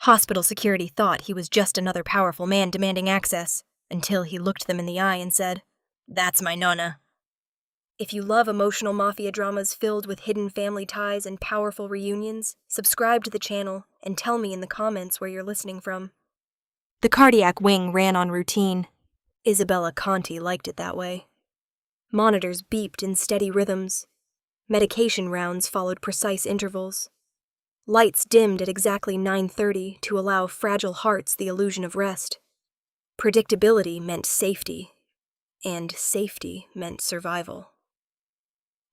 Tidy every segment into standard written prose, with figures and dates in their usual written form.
Hospital security thought he was just another powerful man demanding access, until he looked them in the eye and said, "That's my Nonna." If you love emotional mafia dramas filled with hidden family ties and powerful reunions, subscribe to the channel and tell me in the comments where you're listening from. The cardiac wing ran on routine. Isabella Conti liked it that way. Monitors beeped in steady rhythms. Medication rounds followed precise intervals. Lights dimmed at exactly 9:30 to allow fragile hearts the illusion of rest. Predictability meant safety, and safety meant survival.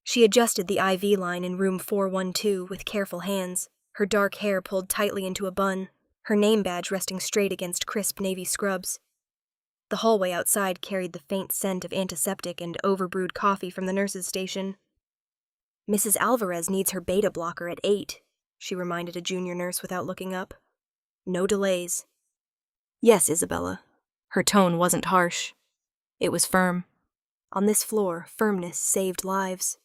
She adjusted the IV line in room 412 with careful hands, her dark hair pulled tightly into a bun, her name badge resting straight against crisp navy scrubs. The hallway outside carried the faint scent of antiseptic and overbrewed coffee from the nurse's station. "Mrs. Alvarez needs her beta blocker at 8, she reminded a junior nurse without looking up. "No delays." "Yes, Isabella." Her tone wasn't harsh. It was firm. On this floor, firmness saved lives.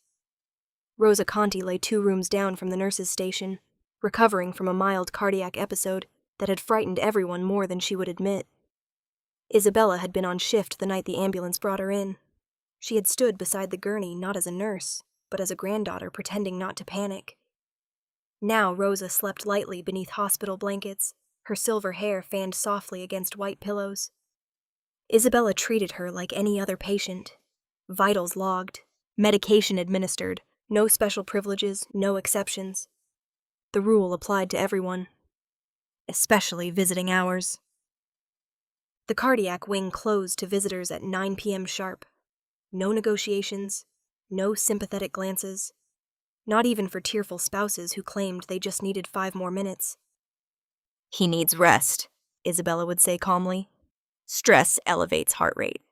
Rosa Conti lay 2 rooms down from the nurse's station, recovering from a mild cardiac episode that had frightened everyone more than she would admit. Isabella had been on shift the night the ambulance brought her in. She had stood beside the gurney not as a nurse, but as a granddaughter pretending not to panic. Now Rosa slept lightly beneath hospital blankets, her silver hair fanned softly against white pillows. Isabella treated her like any other patient. Vitals logged, medication administered, no special privileges, no exceptions. The rule applied to everyone, especially visiting hours. The cardiac wing closed to visitors at 9 p.m. sharp. No negotiations, no sympathetic glances, not even for tearful spouses who claimed they just needed 5 more minutes. "He needs rest," Isabella would say calmly. "Stress elevates heart rate."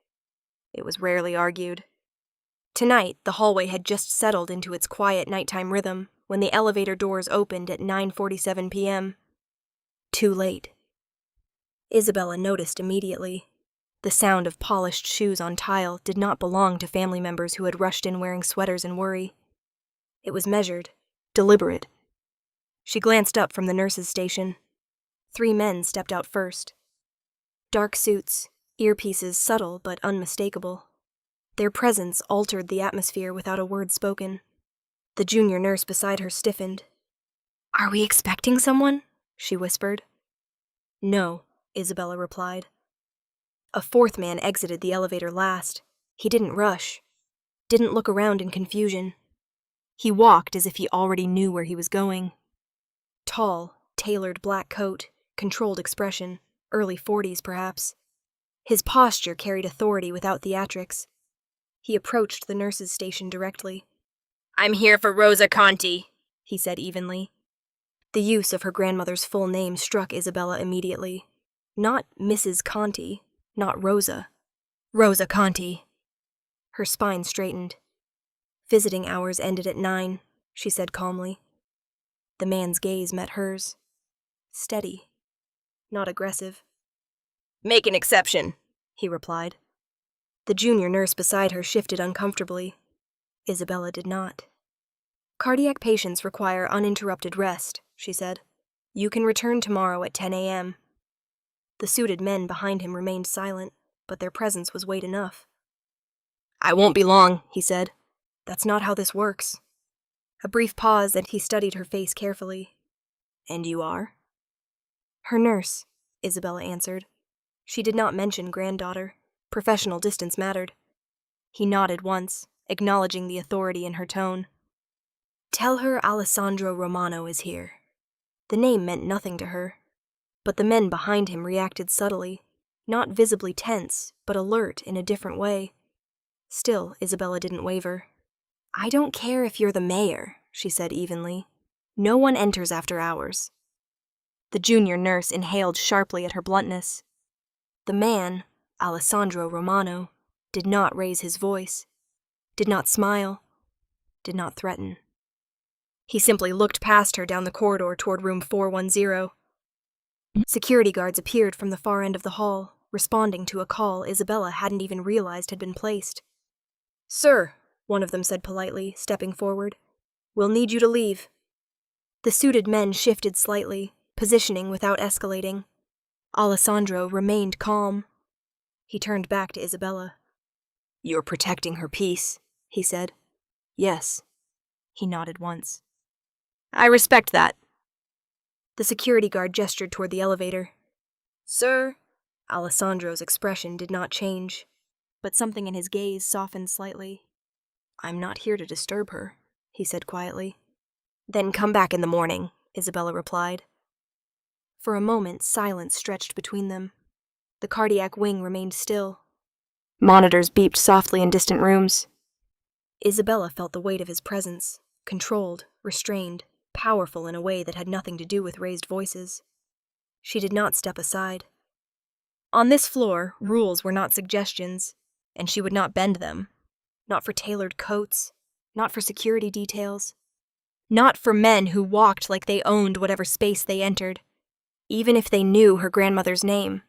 It was rarely argued. Tonight, the hallway had just settled into its quiet nighttime rhythm when the elevator doors opened at 9:47 p.m. Too late. Isabella noticed immediately. The sound of polished shoes on tile did not belong to family members who had rushed in wearing sweaters in worry. It was measured, deliberate. She glanced up from the nurse's station. 3 men stepped out first. Dark suits, earpieces subtle but unmistakable. Their presence altered the atmosphere without a word spoken. The junior nurse beside her stiffened. "Are we expecting someone?" she whispered. "No," Isabella replied. A 4th man exited the elevator last. He didn't rush, didn't look around in confusion. He walked as if he already knew where he was going. Tall, tailored black coat, controlled expression, early 40s perhaps. His posture carried authority without theatrics. He approached the nurse's station directly. "I'm here for Rosa Conti," he said evenly. The use of her grandmother's full name struck Isabella immediately. Not Mrs. Conti, not Rosa. Rosa Conti. Her spine straightened. "Visiting hours ended at 9, she said calmly. The man's gaze met hers. Steady, not aggressive. "Make an exception," he replied. The junior nurse beside her shifted uncomfortably. Isabella did not. "Cardiac patients require uninterrupted rest," she said. "You can return tomorrow at 10 a.m. The suited men behind him remained silent, but their presence was weight enough. "I won't be long," he said. "That's not how this works." A brief pause, and he studied her face carefully. "And you are?" "Her nurse," Isabella answered. She did not mention granddaughter. Professional distance mattered. He nodded once, acknowledging the authority in her tone. "Tell her Alessandro Romano is here." The name meant nothing to her, but the men behind him reacted subtly, not visibly tense, but alert in a different way. Still, Isabella didn't waver. "I don't care if you're the mayor," she said evenly. "No one enters after hours." The junior nurse inhaled sharply at her bluntness. The man, Alessandro Romano, did not raise his voice, did not smile, did not threaten. He simply looked past her down the corridor toward room 410. Security guards appeared from the far end of the hall, responding to a call Isabella hadn't even realized had been placed. "Sir," one of them said politely, stepping forward, "we'll need you to leave." The suited men shifted slightly, positioning without escalating. Alessandro remained calm. He turned back to Isabella. "You're protecting her peace," he said. "Yes." He nodded once. "I respect that." The security guard gestured toward the elevator. "Sir?" Alessandro's expression did not change, but something in his gaze softened slightly. "I'm not here to disturb her," he said quietly. "Then come back in the morning," Isabella replied. For a moment, silence stretched between them. The cardiac wing remained still. Monitors beeped softly in distant rooms. Isabella felt the weight of his presence, controlled, restrained, powerful in a way that had nothing to do with raised voices. She did not step aside. On this floor, rules were not suggestions, and she would not bend them. Not for tailored coats, not for security details, not for men who walked like they owned whatever space they entered, even if they knew her grandmother's name.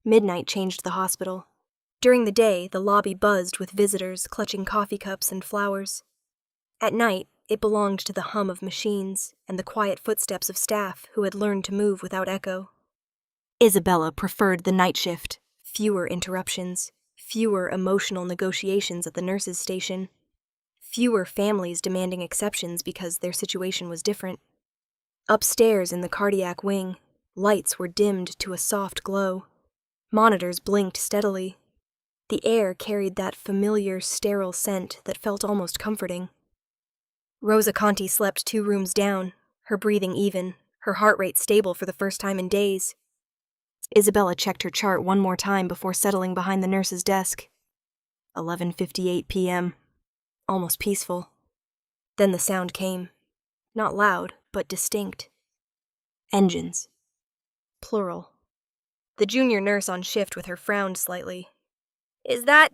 Midnight changed the hospital. During the day, the lobby buzzed with visitors clutching coffee cups and flowers. At night, it belonged to the hum of machines and the quiet footsteps of staff who had learned to move without echo. Isabella preferred the night shift, fewer interruptions, fewer emotional negotiations at the nurses' station, fewer families demanding exceptions because their situation was different. Upstairs in the cardiac wing, lights were dimmed to a soft glow. Monitors blinked steadily. The air carried that familiar, sterile scent that felt almost comforting. Rosa Conti slept 2 rooms down, her breathing even, her heart rate stable for the first time in days. Isabella checked her chart one more time before settling behind the nurse's desk. 11:58 p.m. Almost peaceful. Then the sound came. Not loud, but distinct. Engines. Plural. The junior nurse on shift with her frowned slightly. "Is that—"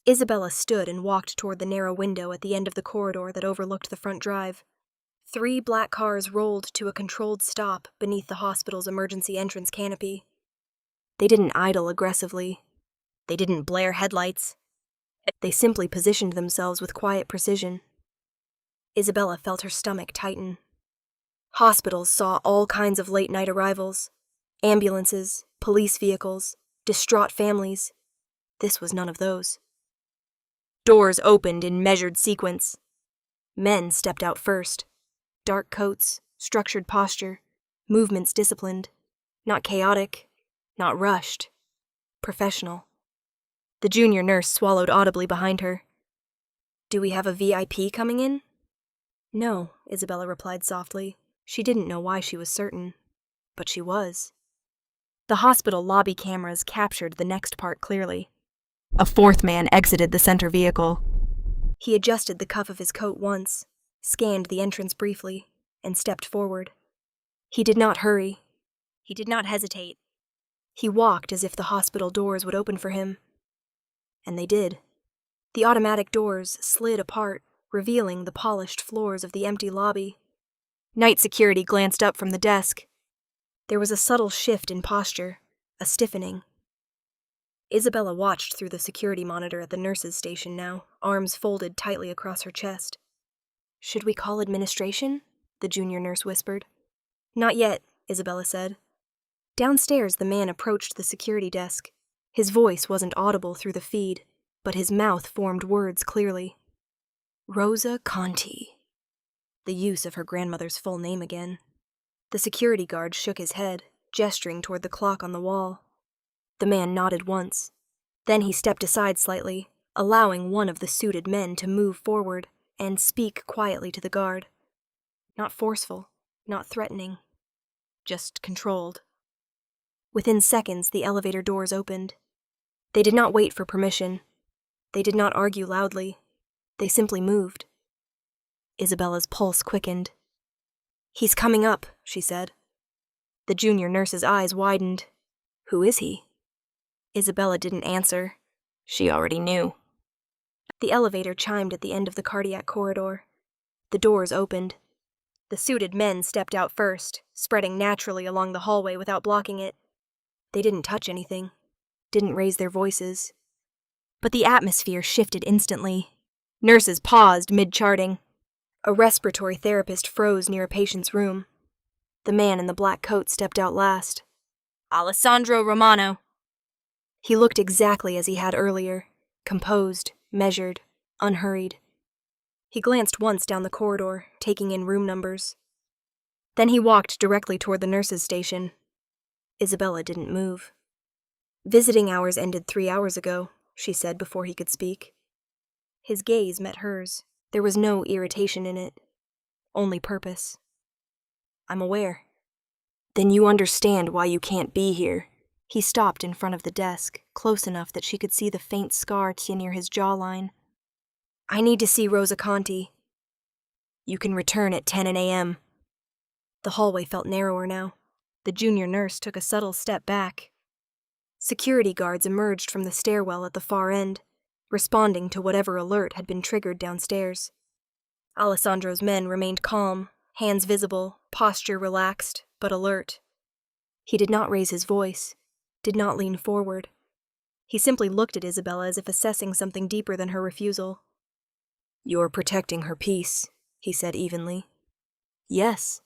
Isabella stood and walked toward the narrow window at the end of the corridor that overlooked the front drive. 3 black cars rolled to a controlled stop beneath the hospital's emergency entrance canopy. They didn't idle aggressively. They didn't blare headlights. They simply positioned themselves with quiet precision. Isabella felt her stomach tighten. Hospitals saw all kinds of late-night arrivals. Ambulances, police vehicles, distraught families. This was none of those. Doors opened in measured sequence. Men stepped out first. Dark coats, structured posture, movements disciplined. Not chaotic, not rushed. Professional. The junior nurse swallowed audibly behind her. "Do we have a VIP coming in?" "No," Isabella replied softly. She didn't know why she was certain, but she was. The hospital lobby cameras captured the next part clearly. A 4th man exited the center vehicle. He adjusted the cuff of his coat once, scanned the entrance briefly, and stepped forward. He did not hurry. He did not hesitate. He walked as if the hospital doors would open for him. And they did. The automatic doors slid apart, revealing the polished floors of the empty lobby. Night security glanced up from the desk. There was a subtle shift in posture, a stiffening. Isabella watched through the security monitor at the nurse's station now, arms folded tightly across her chest. "Should we call administration?" the junior nurse whispered. "Not yet," Isabella said. Downstairs, the man approached the security desk. His voice wasn't audible through the feed, but his mouth formed words clearly. Rosa Conti. The use of her grandmother's full name again. The security guard shook his head, gesturing toward the clock on the wall. The man nodded once. Then he stepped aside slightly, allowing one of the suited men to move forward and speak quietly to the guard. Not forceful, not threatening, just controlled. Within seconds, the elevator doors opened. They did not wait for permission. They did not argue loudly. They simply moved. Isabella's pulse quickened. "He's coming up," she said. The junior nurse's eyes widened. "Who is he?" Isabella didn't answer. She already knew. The elevator chimed at the end of the cardiac corridor. The doors opened. The suited men stepped out first, spreading naturally along the hallway without blocking it. They didn't touch anything, didn't raise their voices. But the atmosphere shifted instantly. Nurses paused mid-charting. A respiratory therapist froze near a patient's room. The man in the black coat stepped out last. Alessandro Romano. He looked exactly as he had earlier, composed, measured, unhurried. He glanced once down the corridor, taking in room numbers. Then he walked directly toward the nurses' station. Isabella didn't move. Visiting hours ended 3 hours ago, she said before he could speak. His gaze met hers. There was no irritation in it, only purpose. I'm aware. Then you understand why you can't be here. He stopped in front of the desk, close enough that she could see the faint scar near his jawline. I need to see Rosa Conti. You can return at 10 a.m. The hallway felt narrower now. The junior nurse took a subtle step back. Security guards emerged from the stairwell at the far end, responding to whatever alert had been triggered downstairs. Alessandro's men remained calm, hands visible, posture relaxed, but alert. He did not raise his voice, did not lean forward. He simply looked at Isabella as if assessing something deeper than her refusal. You're protecting her peace, he said evenly. Yes,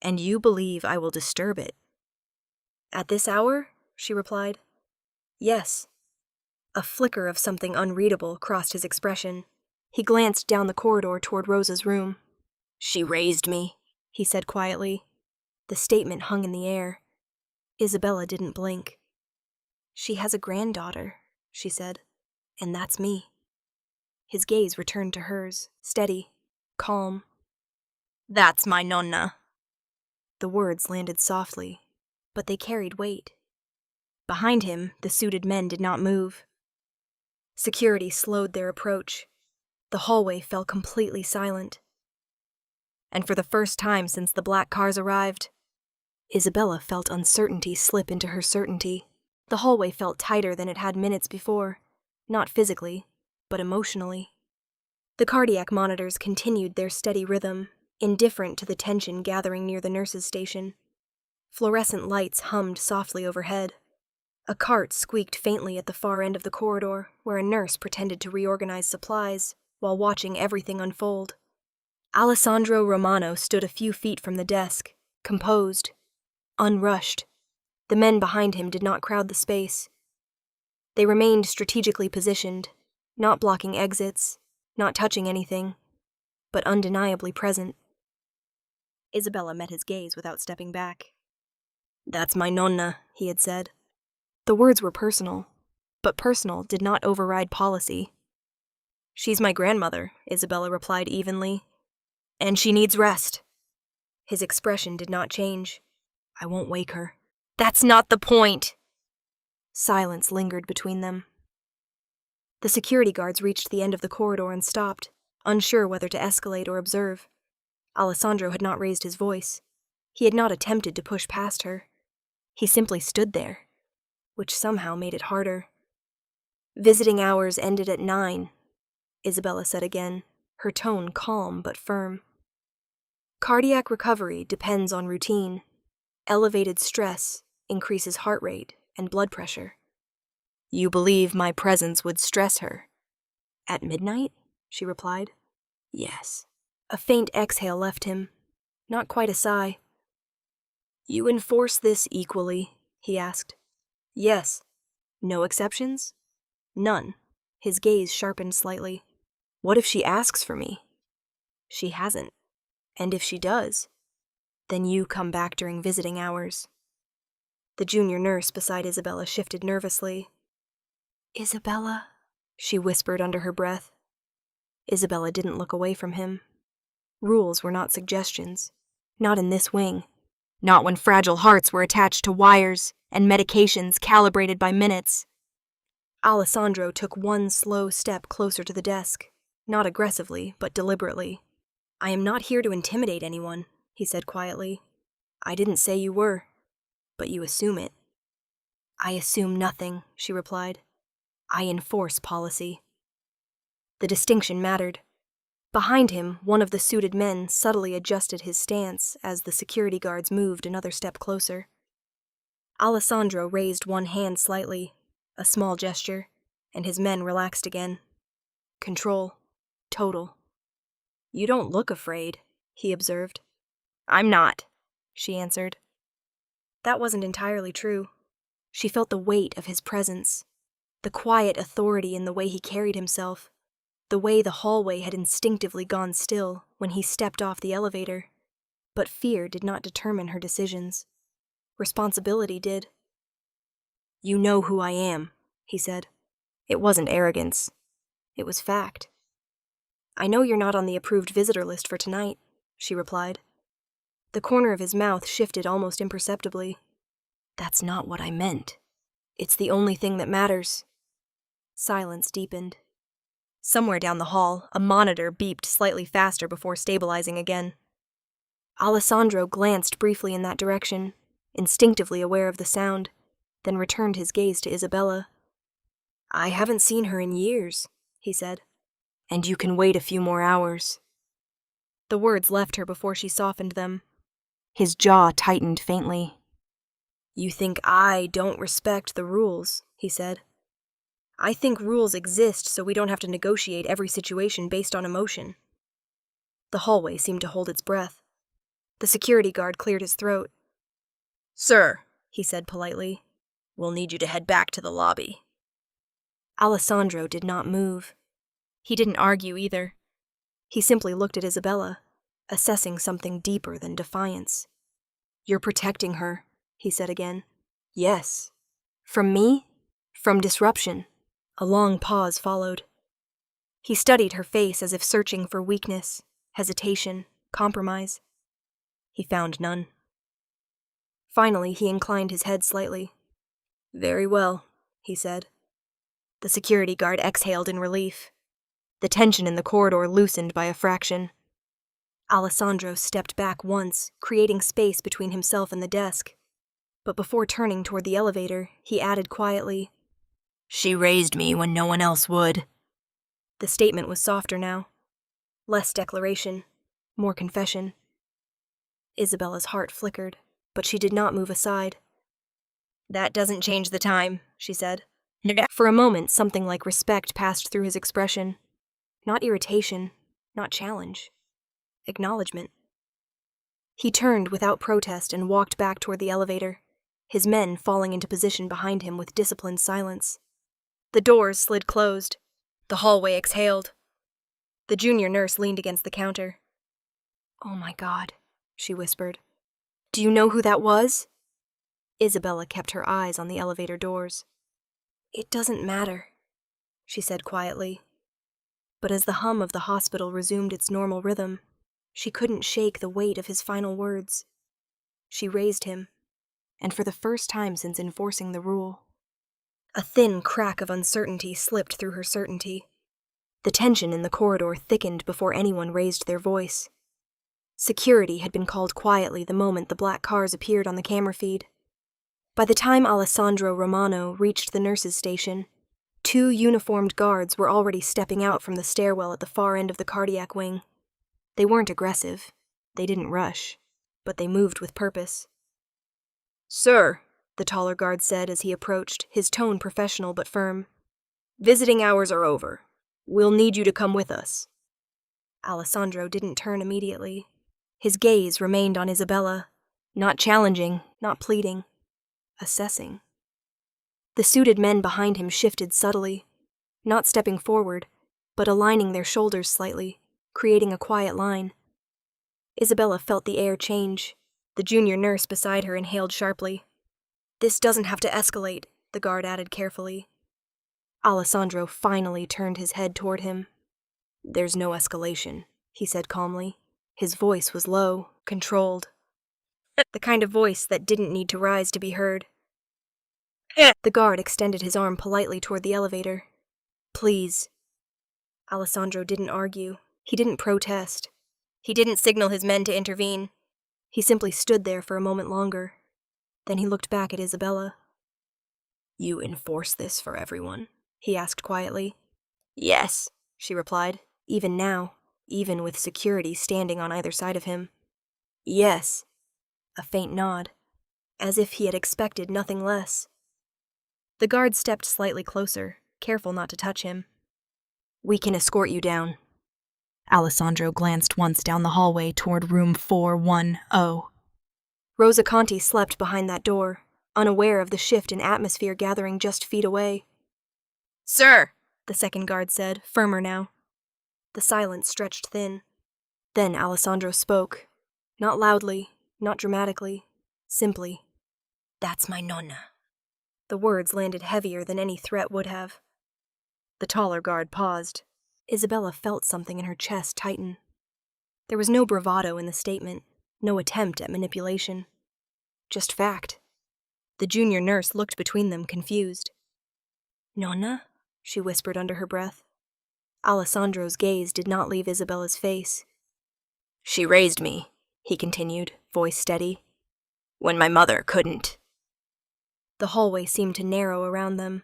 and you believe I will disturb it. At this hour? She replied. Yes. A flicker of something unreadable crossed his expression. He glanced down the corridor toward Rosa's room. She raised me, he said quietly. The statement hung in the air. Isabella didn't blink. She has a granddaughter, she said, and that's me. His gaze returned to hers, steady, calm. That's my Nonna. The words landed softly, but they carried weight. Behind him, the suited men did not move. Security slowed their approach. The hallway fell completely silent. And for the first time since the black cars arrived, Isabella felt uncertainty slip into her certainty. The hallway felt tighter than it had minutes before, not physically, but emotionally. The cardiac monitors continued their steady rhythm, indifferent to the tension gathering near the nurses' station. Fluorescent lights hummed softly overhead. A cart squeaked faintly at the far end of the corridor, where a nurse pretended to reorganize supplies while watching everything unfold. Alessandro Romano stood a few feet from the desk, composed, unrushed. The men behind him did not crowd the space. They remained strategically positioned, not blocking exits, not touching anything, but undeniably present. Isabella met his gaze without stepping back. That's my Nonna, he had said. The words were personal, but personal did not override policy. She's my grandmother, Isabella replied evenly. And she needs rest. His expression did not change. I won't wake her. That's not the point. Silence lingered between them. The security guards reached the end of the corridor and stopped, unsure whether to escalate or observe. Alessandro had not raised his voice. He had not attempted to push past her. He simply stood there, which somehow made it harder. Visiting hours ended at 9, Isabella said again, her tone calm but firm. Cardiac recovery depends on routine. Elevated stress increases heart rate and blood pressure. You believe my presence would stress her? At midnight? She replied. Yes. A faint exhale left him, not quite a sigh. You enforce this equally? He asked. Yes. No exceptions? None. His gaze sharpened slightly. What if she asks for me? She hasn't. And if she does, then you come back during visiting hours. The junior nurse beside Isabella shifted nervously. Isabella, she whispered under her breath. Isabella didn't look away from him. Rules were not suggestions. Not in this wing. Not when fragile hearts were attached to wires and medications calibrated by minutes. Alessandro took one slow step closer to the desk, not aggressively, but deliberately. I am not here to intimidate anyone, he said quietly. I didn't say you were, but you assume it. I assume nothing, she replied. I enforce policy. The distinction mattered. Behind him, one of the suited men subtly adjusted his stance as the security guards moved another step closer. Alessandro raised one hand slightly, a small gesture, and his men relaxed again. Control. Total. You don't look afraid, he observed. I'm not, she answered. That wasn't entirely true. She felt the weight of his presence, the quiet authority in the way he carried himself, the way the hallway had instinctively gone still when he stepped off the elevator. But fear did not determine her decisions. Responsibility did. You know who I am, he said. It wasn't arrogance. It was fact. I know you're not on the approved visitor list for tonight, she replied. The corner of his mouth shifted almost imperceptibly. That's not what I meant. It's the only thing that matters. Silence deepened. Somewhere down the hall, a monitor beeped slightly faster before stabilizing again. Alessandro glanced briefly in that direction, instinctively aware of the sound, then returned his gaze to Isabella. I haven't seen her in years, he said. And you can wait a few more hours. The words left her before she softened them. His jaw tightened faintly. You think I don't respect the rules, he said. I think rules exist so we don't have to negotiate every situation based on emotion. The hallway seemed to hold its breath. The security guard cleared his throat. Sir, he said politely, we'll need you to head back to the lobby. Alessandro did not move. He didn't argue either. He simply looked at Isabella, assessing something deeper than defiance. You're protecting her, he said again. Yes. From me? From disruption. A long pause followed. He studied her face as if searching for weakness, hesitation, compromise. He found none. Finally, he inclined his head slightly. Very well, he said. The security guard exhaled in relief. The tension in the corridor loosened by a fraction. Alessandro stepped back once, creating space between himself and the desk. But before turning toward the elevator, he added quietly, She raised me when no one else would. The statement was softer now. Less declaration, more confession. Isabella's heart flickered, but she did not move aside. That doesn't change the time, she said. For a moment, something like respect passed through his expression. Not irritation, not challenge. Acknowledgement. He turned without protest and walked back toward the elevator, his men falling into position behind him with disciplined silence. The doors slid closed. The hallway exhaled. The junior nurse leaned against the counter. Oh my God, she whispered. Do you know who that was? Isabella kept her eyes on the elevator doors. It doesn't matter, she said quietly. But as the hum of the hospital resumed its normal rhythm, she couldn't shake the weight of his final words. She raised him, and for the first time since enforcing the rule. A thin crack of uncertainty slipped through her certainty. The tension in the corridor thickened before anyone raised their voice. Security had been called quietly the moment the black cars appeared on the camera feed. By the time Alessandro Romano reached the nurses' station, 2 uniformed guards were already stepping out from the stairwell at the far end of the cardiac wing. They weren't aggressive. They didn't rush. But they moved with purpose. Sir, the taller guard said as he approached, his tone professional but firm. Visiting hours are over. We'll need you to come with us. Alessandro didn't turn immediately. His gaze remained on Isabella, not challenging, not pleading, assessing. The suited men behind him shifted subtly, not stepping forward, but aligning their shoulders slightly, creating a quiet line. Isabella felt the air change. The junior nurse beside her inhaled sharply. This doesn't have to escalate, the guard added carefully. Alessandro finally turned his head toward him. There's no escalation, he said calmly. His voice was low, controlled. The kind of voice that didn't need to rise to be heard. The guard extended his arm politely toward the elevator. Please. Alessandro didn't argue. He didn't protest. He didn't signal his men to intervene. He simply stood there for a moment longer. Then he looked back at Isabella. You enforce this for everyone? He asked quietly. Yes, she replied, even now, even with security standing on either side of him. Yes. A faint nod, as if he had expected nothing less. The guard stepped slightly closer, careful not to touch him. We can escort you down. Alessandro glanced once down the hallway toward room 410. Rosa Conti slept behind that door, unaware of the shift in atmosphere gathering just feet away. "Sir," the second guard said, firmer now. The silence stretched thin. Then Alessandro spoke, not loudly, not dramatically, simply. "That's my Nonna." The words landed heavier than any threat would have. The taller guard paused. Isabella felt something in her chest tighten. There was no bravado in the statement, no attempt at manipulation. Just fact. The junior nurse looked between them, confused. "Nonna?" she whispered under her breath. Alessandro's gaze did not leave Isabella's face. "She raised me," he continued, voice steady, "when my mother couldn't." The hallway seemed to narrow around them.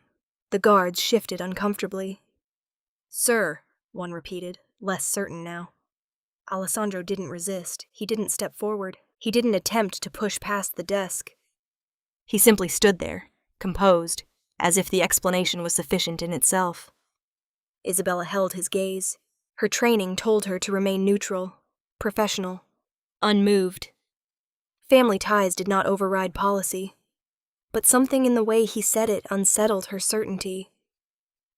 The guards shifted uncomfortably. "Sir," one repeated, less certain now. Alessandro didn't resist. He didn't step forward. He didn't attempt to push past the desk. He simply stood there, composed, as if the explanation was sufficient in itself. Isabella held his gaze. Her training told her to remain neutral, professional, unmoved. Family ties did not override policy. But something in the way he said it unsettled her certainty.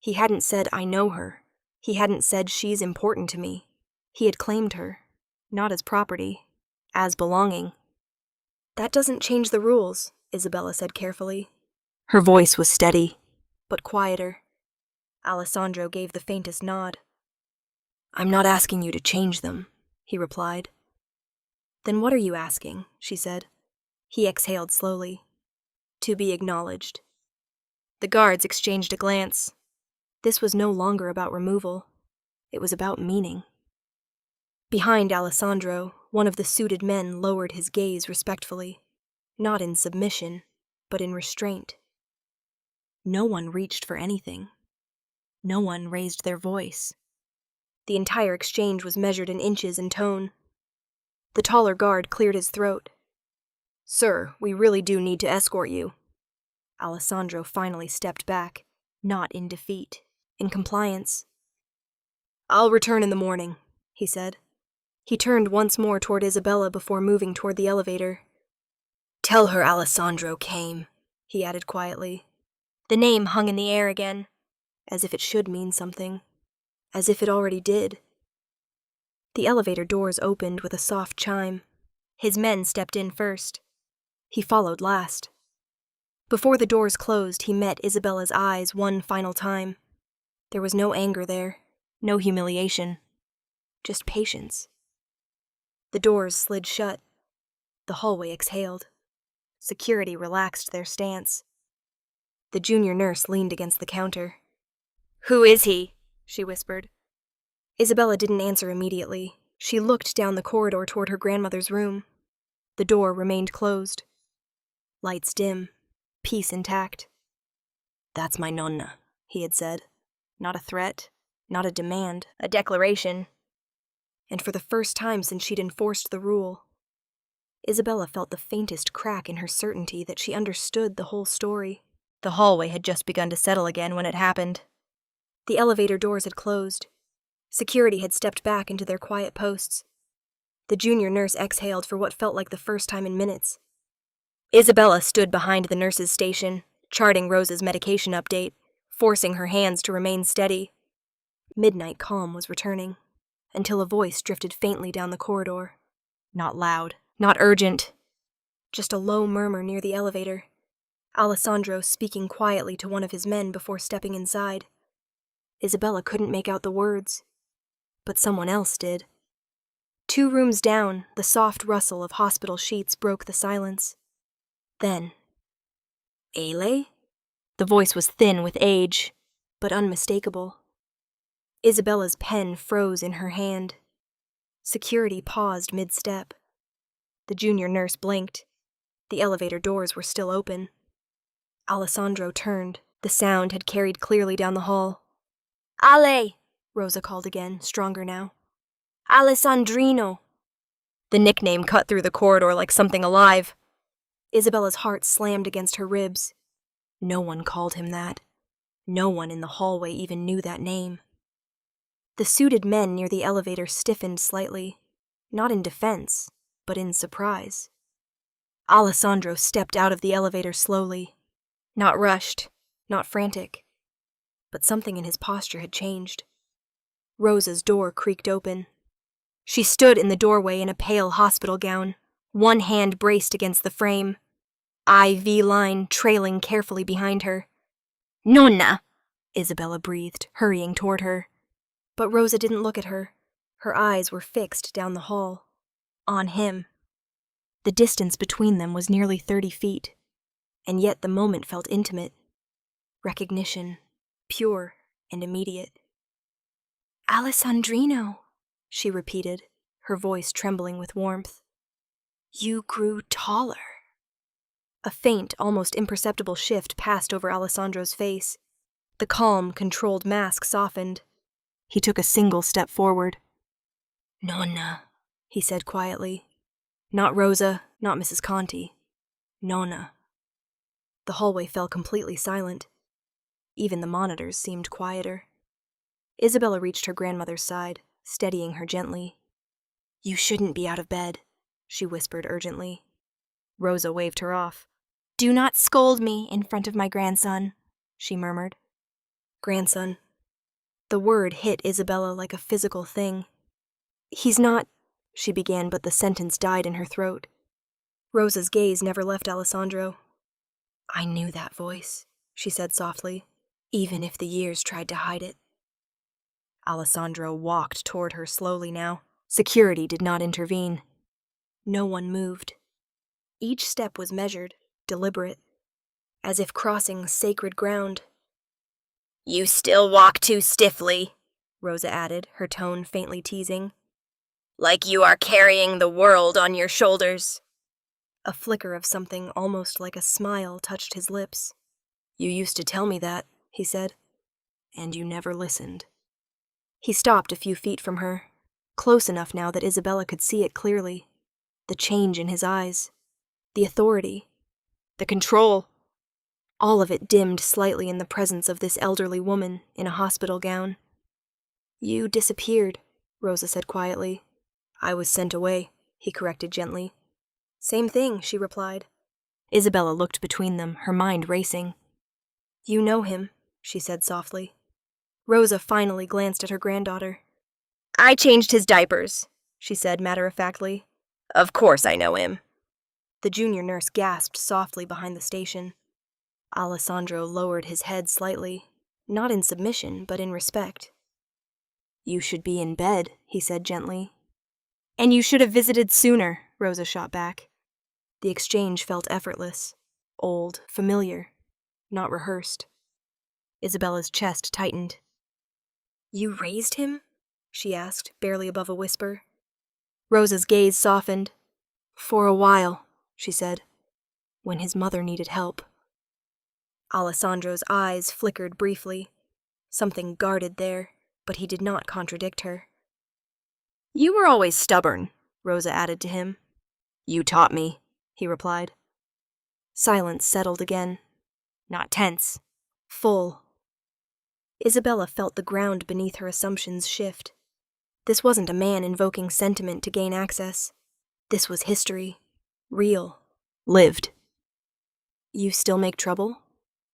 He hadn't said, "I know her." He hadn't said, "She's important to me." He had claimed her, not as property, as belonging. "That doesn't change the rules," Isabella said carefully. Her voice was steady, but quieter. Alessandro gave the faintest nod. "I'm not asking you to change them," he replied. "Then what are you asking?" she said. He exhaled slowly. "To be acknowledged." The guards exchanged a glance. This was no longer about removal. It was about meaning. Behind Alessandro, one of the suited men lowered his gaze respectfully, not in submission, but in restraint. No one reached for anything. No one raised their voice. The entire exchange was measured in inches and tone. The taller guard cleared his throat. "Sir, we really do need to escort you." Alessandro finally stepped back, not in defeat, in compliance. "I'll return in the morning," he said. He turned once more toward Isabella before moving toward the elevator. "Tell her Alessandro came," he added quietly. The name hung in the air again, as if it should mean something, as if it already did. The elevator doors opened with a soft chime. His men stepped in first. He followed last. Before the doors closed, he met Isabella's eyes one final time. There was no anger there, no humiliation, just patience. The doors slid shut. The hallway exhaled. Security relaxed their stance. The junior nurse leaned against the counter. "Who is he?" she whispered. Isabella didn't answer immediately. She looked down the corridor toward her grandmother's room. The door remained closed. Lights dim, peace intact. "That's my Nonna," he had said. Not a threat, not a demand, a declaration. And for the first time since she'd enforced the rule, Isabella felt the faintest crack in her certainty that she understood the whole story. The hallway had just begun to settle again when it happened. The elevator doors had closed. Security had stepped back into their quiet posts. The junior nurse exhaled for what felt like the first time in minutes. Isabella stood behind the nurse's station, charting Rosa's medication update, forcing her hands to remain steady. Midnight calm was returning, until a voice drifted faintly down the corridor. Not loud, not urgent, just a low murmur near the elevator. Alessandro speaking quietly to one of his men before stepping inside. Isabella couldn't make out the words, but someone else did. 2 rooms down, the soft rustle of hospital sheets broke the silence. Then, "Ale?" The voice was thin with age, but unmistakable. Isabella's pen froze in her hand. Security paused mid-step. The junior nurse blinked. The elevator doors were still open. Alessandro turned. The sound had carried clearly down the hall. "Ale!" Rosa called again, stronger now. "Alessandrino!" The nickname cut through the corridor like something alive. Isabella's heart slammed against her ribs. No one called him that. No one in the hallway even knew that name. The suited men near the elevator stiffened slightly, not in defense, but in surprise. Alessandro stepped out of the elevator slowly, not rushed, not frantic, but something in his posture had changed. Rosa's door creaked open. She stood in the doorway in a pale hospital gown, one hand braced against the frame, IV line trailing carefully behind her. "Nonna!" Isabella breathed, hurrying toward her. But Rosa didn't look at her. Her eyes were fixed down the hall, on him. The distance between them was nearly 30 feet, and yet the moment felt intimate. Recognition, pure and immediate. "Alessandrino," she repeated, her voice trembling with warmth. "You grew taller." A faint, almost imperceptible shift passed over Alessandro's face. The calm, controlled mask softened. He took a single step forward. "Nonna," he said quietly. Not Rosa, not Mrs. Conti. Nonna. The hallway fell completely silent. Even the monitors seemed quieter. Isabella reached her grandmother's side, steadying her gently. "You shouldn't be out of bed," she whispered urgently. Rosa waved her off. "Do not scold me in front of my grandson," she murmured. Grandson. The word hit Isabella like a physical thing. "He's not," she began, but the sentence died in her throat. Rosa's gaze never left Alessandro. "I knew that voice," she said softly, "even if the years tried to hide it." Alessandro walked toward her slowly now. Security did not intervene. No one moved. Each step was measured, deliberate, as if crossing sacred ground. "You still walk too stiffly," Rosa added, her tone faintly teasing. "Like you are carrying the world on your shoulders." A flicker of something almost like a smile touched his lips. "You used to tell me that," he said, "and you never listened." He stopped a few feet from her, close enough now that Isabella could see it clearly. The change in his eyes, the authority, the control. All of it dimmed slightly in the presence of this elderly woman in a hospital gown. "You disappeared," Rosa said quietly. "I was sent away," he corrected gently. "Same thing," she replied. Isabella looked between them, her mind racing. "You know him," she said softly. Rosa finally glanced at her granddaughter. "I changed his diapers," she said matter-of-factly. "Of course I know him." The junior nurse gasped softly behind the station. Alessandro lowered his head slightly, not in submission, but in respect. "You should be in bed," he said gently. "And you should have visited sooner," Rosa shot back. The exchange felt effortless, old, familiar, not rehearsed. Isabella's chest tightened. "You raised him?" she asked, barely above a whisper. Rosa's gaze softened. "For a while," she said, "when his mother needed help." Alessandro's eyes flickered briefly. Something guarded there, but he did not contradict her. "You were always stubborn," Rosa added to him. "You taught me," he replied. Silence settled again. Not tense. Full. Isabella felt the ground beneath her assumptions shift. This wasn't a man invoking sentiment to gain access. This was history. Real. Lived. "You still make trouble?"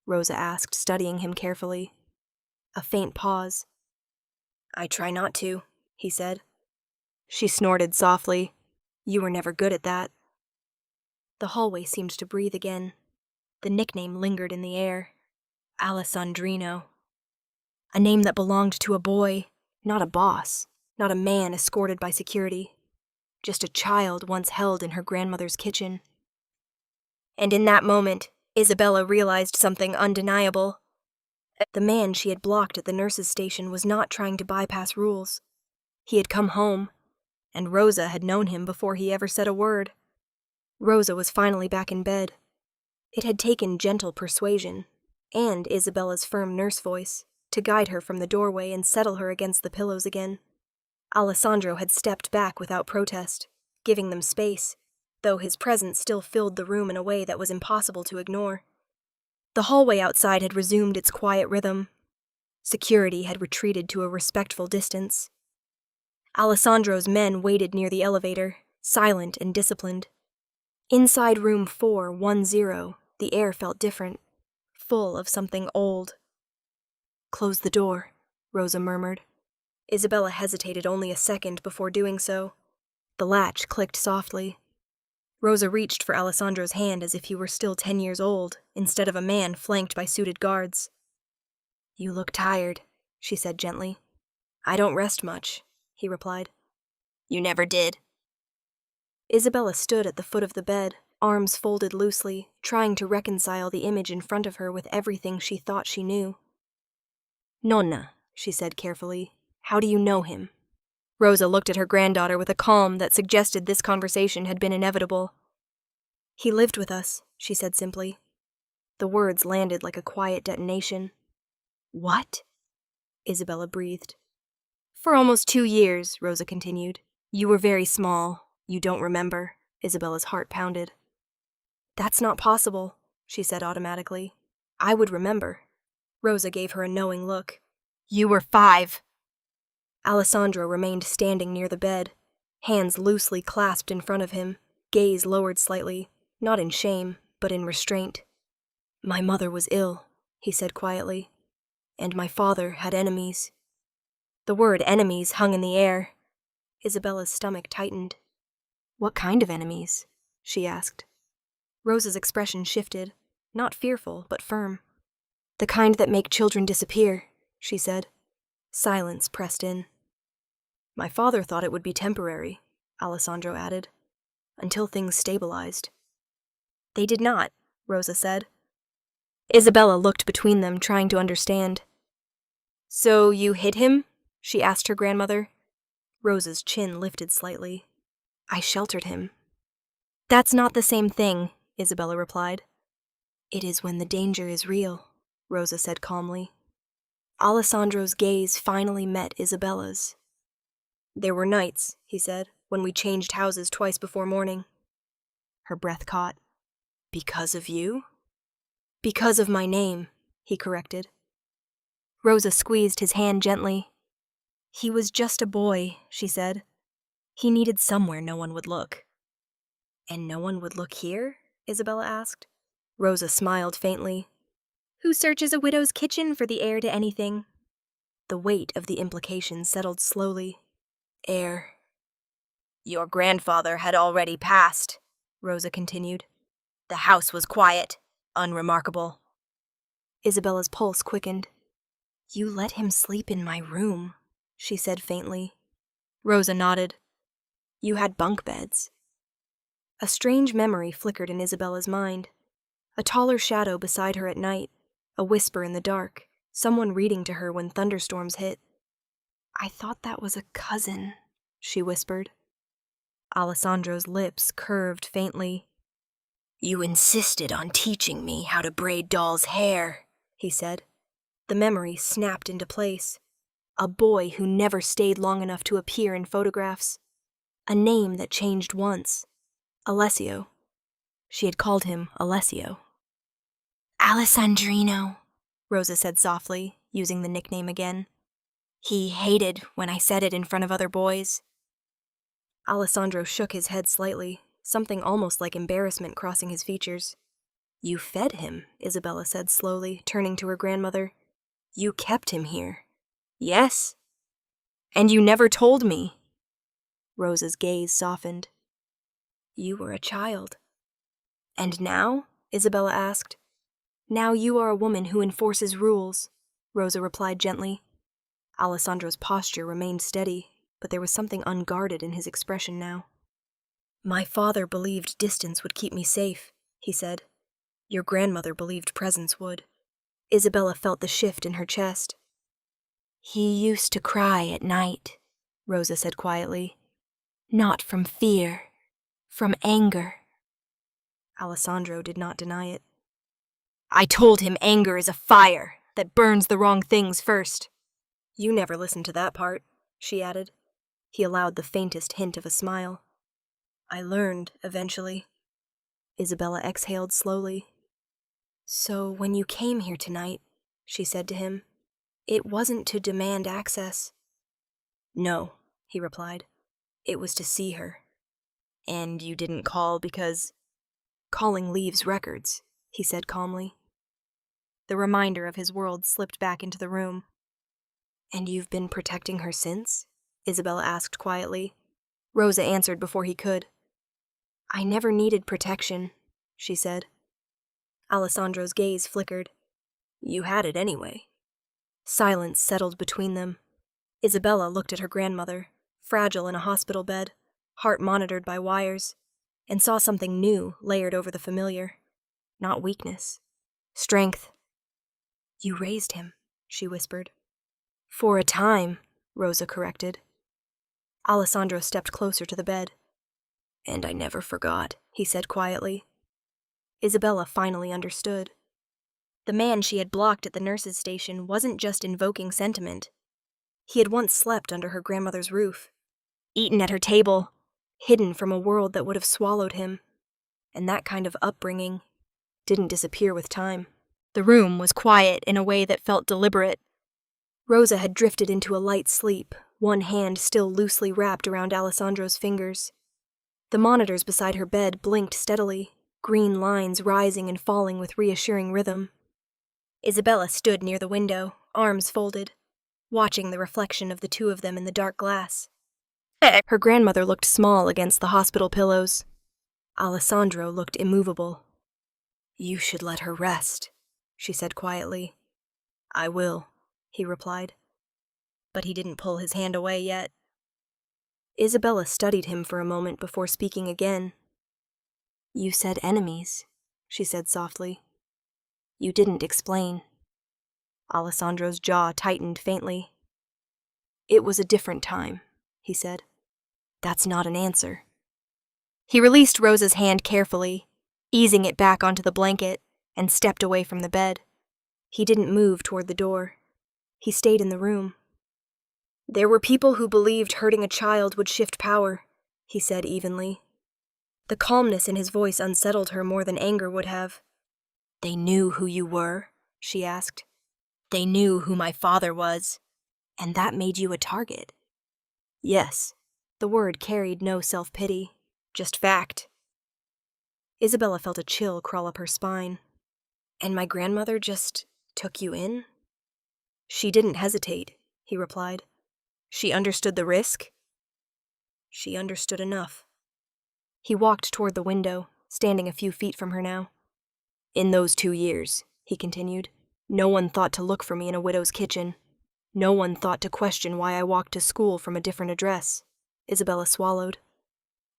Rosa asked, studying him carefully. A faint pause. "I try not to," he said. She snorted softly. "You were never good at that." The hallway seemed to breathe again. The nickname lingered in the air. Alessandrino. A name that belonged to a boy, not a boss, not a man escorted by security. Just a child once held in her grandmother's kitchen. And in that moment, Isabella realized something undeniable. The man she had blocked at the nurse's station was not trying to bypass rules. He had come home, and Rosa had known him before he ever said a word. Rosa was finally back in bed. It had taken gentle persuasion, and Isabella's firm nurse voice, to guide her from the doorway and settle her against the pillows again. Alessandro had stepped back without protest, giving them space, though his presence still filled the room in a way that was impossible to ignore. The hallway outside had resumed its quiet rhythm. Security had retreated to a respectful distance. Alessandro's men waited near the elevator, silent and disciplined. Inside room 410, the air felt different, full of something old. "Close the door," Rosa murmured. Isabella hesitated only a second before doing so. The latch clicked softly. Rosa reached for Alessandro's hand as if he were still 10 years old, instead of a man flanked by suited guards. "You look tired," she said gently. "I don't rest much," he replied. You never did. Isabella stood at the foot of the bed, arms folded loosely, trying to reconcile the image in front of her with everything she thought she knew. "Nonna," she said carefully, "how do you know him?" Rosa looked at her granddaughter with a calm that suggested this conversation had been inevitable. "He lived with us," she said simply. The words landed like a quiet detonation. "What?" Isabella breathed. "For almost 2 years," Rosa continued. "You were very small. You don't remember." Isabella's heart pounded. "That's not possible," she said automatically. "I would remember." Rosa gave her a knowing look. "You were 5. Alessandro remained standing near the bed, hands loosely clasped in front of him, gaze lowered slightly, not in shame, but in restraint. "My mother was ill," he said quietly, "and my father had enemies." The word enemies hung in the air. Isabella's stomach tightened. "What kind of enemies?" she asked. Rosa's expression shifted, not fearful, but firm. "The kind that make children disappear," she said. Silence pressed in. "My father thought it would be temporary," Alessandro added, "until things stabilized." "They did not," Rosa said. Isabella looked between them, trying to understand. "So you hid him?" she asked her grandmother. Rosa's chin lifted slightly. "I sheltered him." "That's not the same thing," Isabella replied. "It is when the danger is real," Rosa said calmly. Alessandro's gaze finally met Isabella's. "There were nights," he said, "when we changed houses twice before morning." Her breath caught. "Because of you?" "Because of my name," he corrected. Rosa squeezed his hand gently. "He was just a boy," she said. "He needed somewhere no one would look." "And no one would look here?" Isabella asked. Rosa smiled faintly. "Who searches a widow's kitchen for the heir to anything?" The weight of the implication settled slowly. "Heir." "Your grandfather had already passed," Rosa continued. "The house was quiet, unremarkable." Isabella's pulse quickened. "You let him sleep in my room," she said faintly. Rosa nodded. "You had bunk beds." A strange memory flickered in Isabella's mind. A taller shadow beside her at night, a whisper in the dark, someone reading to her when thunderstorms hit. "I thought that was a cousin," she whispered. Alessandro's lips curved faintly. "You insisted on teaching me how to braid dolls' hair," he said. The memory snapped into place. A boy who never stayed long enough to appear in photographs. A name that changed once. Alessio. She had called him Alessio. "Alessandrino," Rosa said softly, using the nickname again. "He hated when I said it in front of other boys." Alessandro shook his head slightly, something almost like embarrassment crossing his features. "You fed him," Isabella said slowly, turning to her grandmother. "You kept him here." "Yes." "And you never told me." Rosa's gaze softened. "You were a child." "And now?" Isabella asked. "Now you are a woman who enforces rules," Rosa replied gently. Alessandro's posture remained steady, but there was something unguarded in his expression now. "My father believed distance would keep me safe," he said. "Your grandmother believed presence would." Isabella felt the shift in her chest. "He used to cry at night," Rosa said quietly. "Not from fear, from anger." Alessandro did not deny it. "I told him anger is a fire that burns the wrong things first." "You never listened to that part," she added. He allowed the faintest hint of a smile. "I learned, eventually." Isabella exhaled slowly. "So when you came here tonight," she said to him, It wasn't to demand access. No, he replied. It was to see her. And you didn't call because... Calling leaves records, he said calmly. The reminder of his world slipped back into the room. And you've been protecting her since? Isabella asked quietly. Rosa answered before he could. I never needed protection, she said. Alessandro's gaze flickered. You had it anyway. Silence settled between them. Isabella looked at her grandmother, fragile in a hospital bed, heart monitored by wires, and saw something new layered over the familiar. Not weakness. Strength. You raised him, she whispered. For a time, Rosa corrected. Alessandro stepped closer to the bed. And I never forgot, he said quietly. Isabella finally understood. The man she had blocked at the nurse's station wasn't just invoking sentiment. He had once slept under her grandmother's roof, eaten at her table, hidden from a world that would have swallowed him. And that kind of upbringing didn't disappear with time. The room was quiet in a way that felt deliberate. Rosa had drifted into a light sleep, one hand still loosely wrapped around Alessandro's fingers. The monitors beside her bed blinked steadily, green lines rising and falling with reassuring rhythm. Isabella stood near the window, arms folded, watching the reflection of the two of them in the dark glass. Her grandmother looked small against the hospital pillows. Alessandro looked immovable. You should let her rest, she said quietly. I will, he replied. But he didn't pull his hand away yet. Isabella studied him for a moment before speaking again. You said enemies, she said softly. You didn't explain. Alessandro's jaw tightened faintly. It was a different time, he said. That's not an answer. He released Rosa's hand carefully, easing it back onto the blanket, and stepped away from the bed. He didn't move toward the door. He stayed in the room. There were people who believed hurting a child would shift power, he said evenly. The calmness in his voice unsettled her more than anger would have. They knew who you were, she asked. They knew who my father was. And that made you a target. Yes, the word carried no self-pity, just fact. Isabella felt a chill crawl up her spine. And my grandmother just took you in? She didn't hesitate, he replied. She understood the risk? She understood enough. He walked toward the window, standing a few feet from her now. In those 2 years, he continued, no one thought to look for me in a widow's kitchen. No one thought to question why I walked to school from a different address. Isabella swallowed.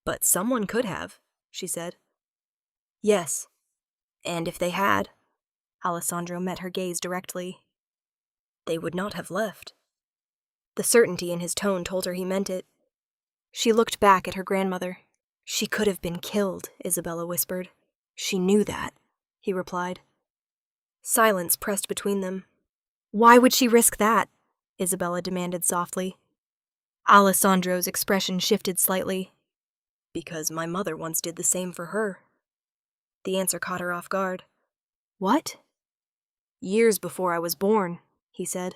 But someone could have, she said. Yes. And if they had, Alessandro met her gaze directly, they would not have left. The certainty in his tone told her he meant it. She looked back at her grandmother. She could have been killed, Isabella whispered. She knew that, he replied. Silence pressed between them. Why would she risk that? Isabella demanded softly. Alessandro's expression shifted slightly. Because my mother once did the same for her. The answer caught her off guard. What? Years before I was born, he said.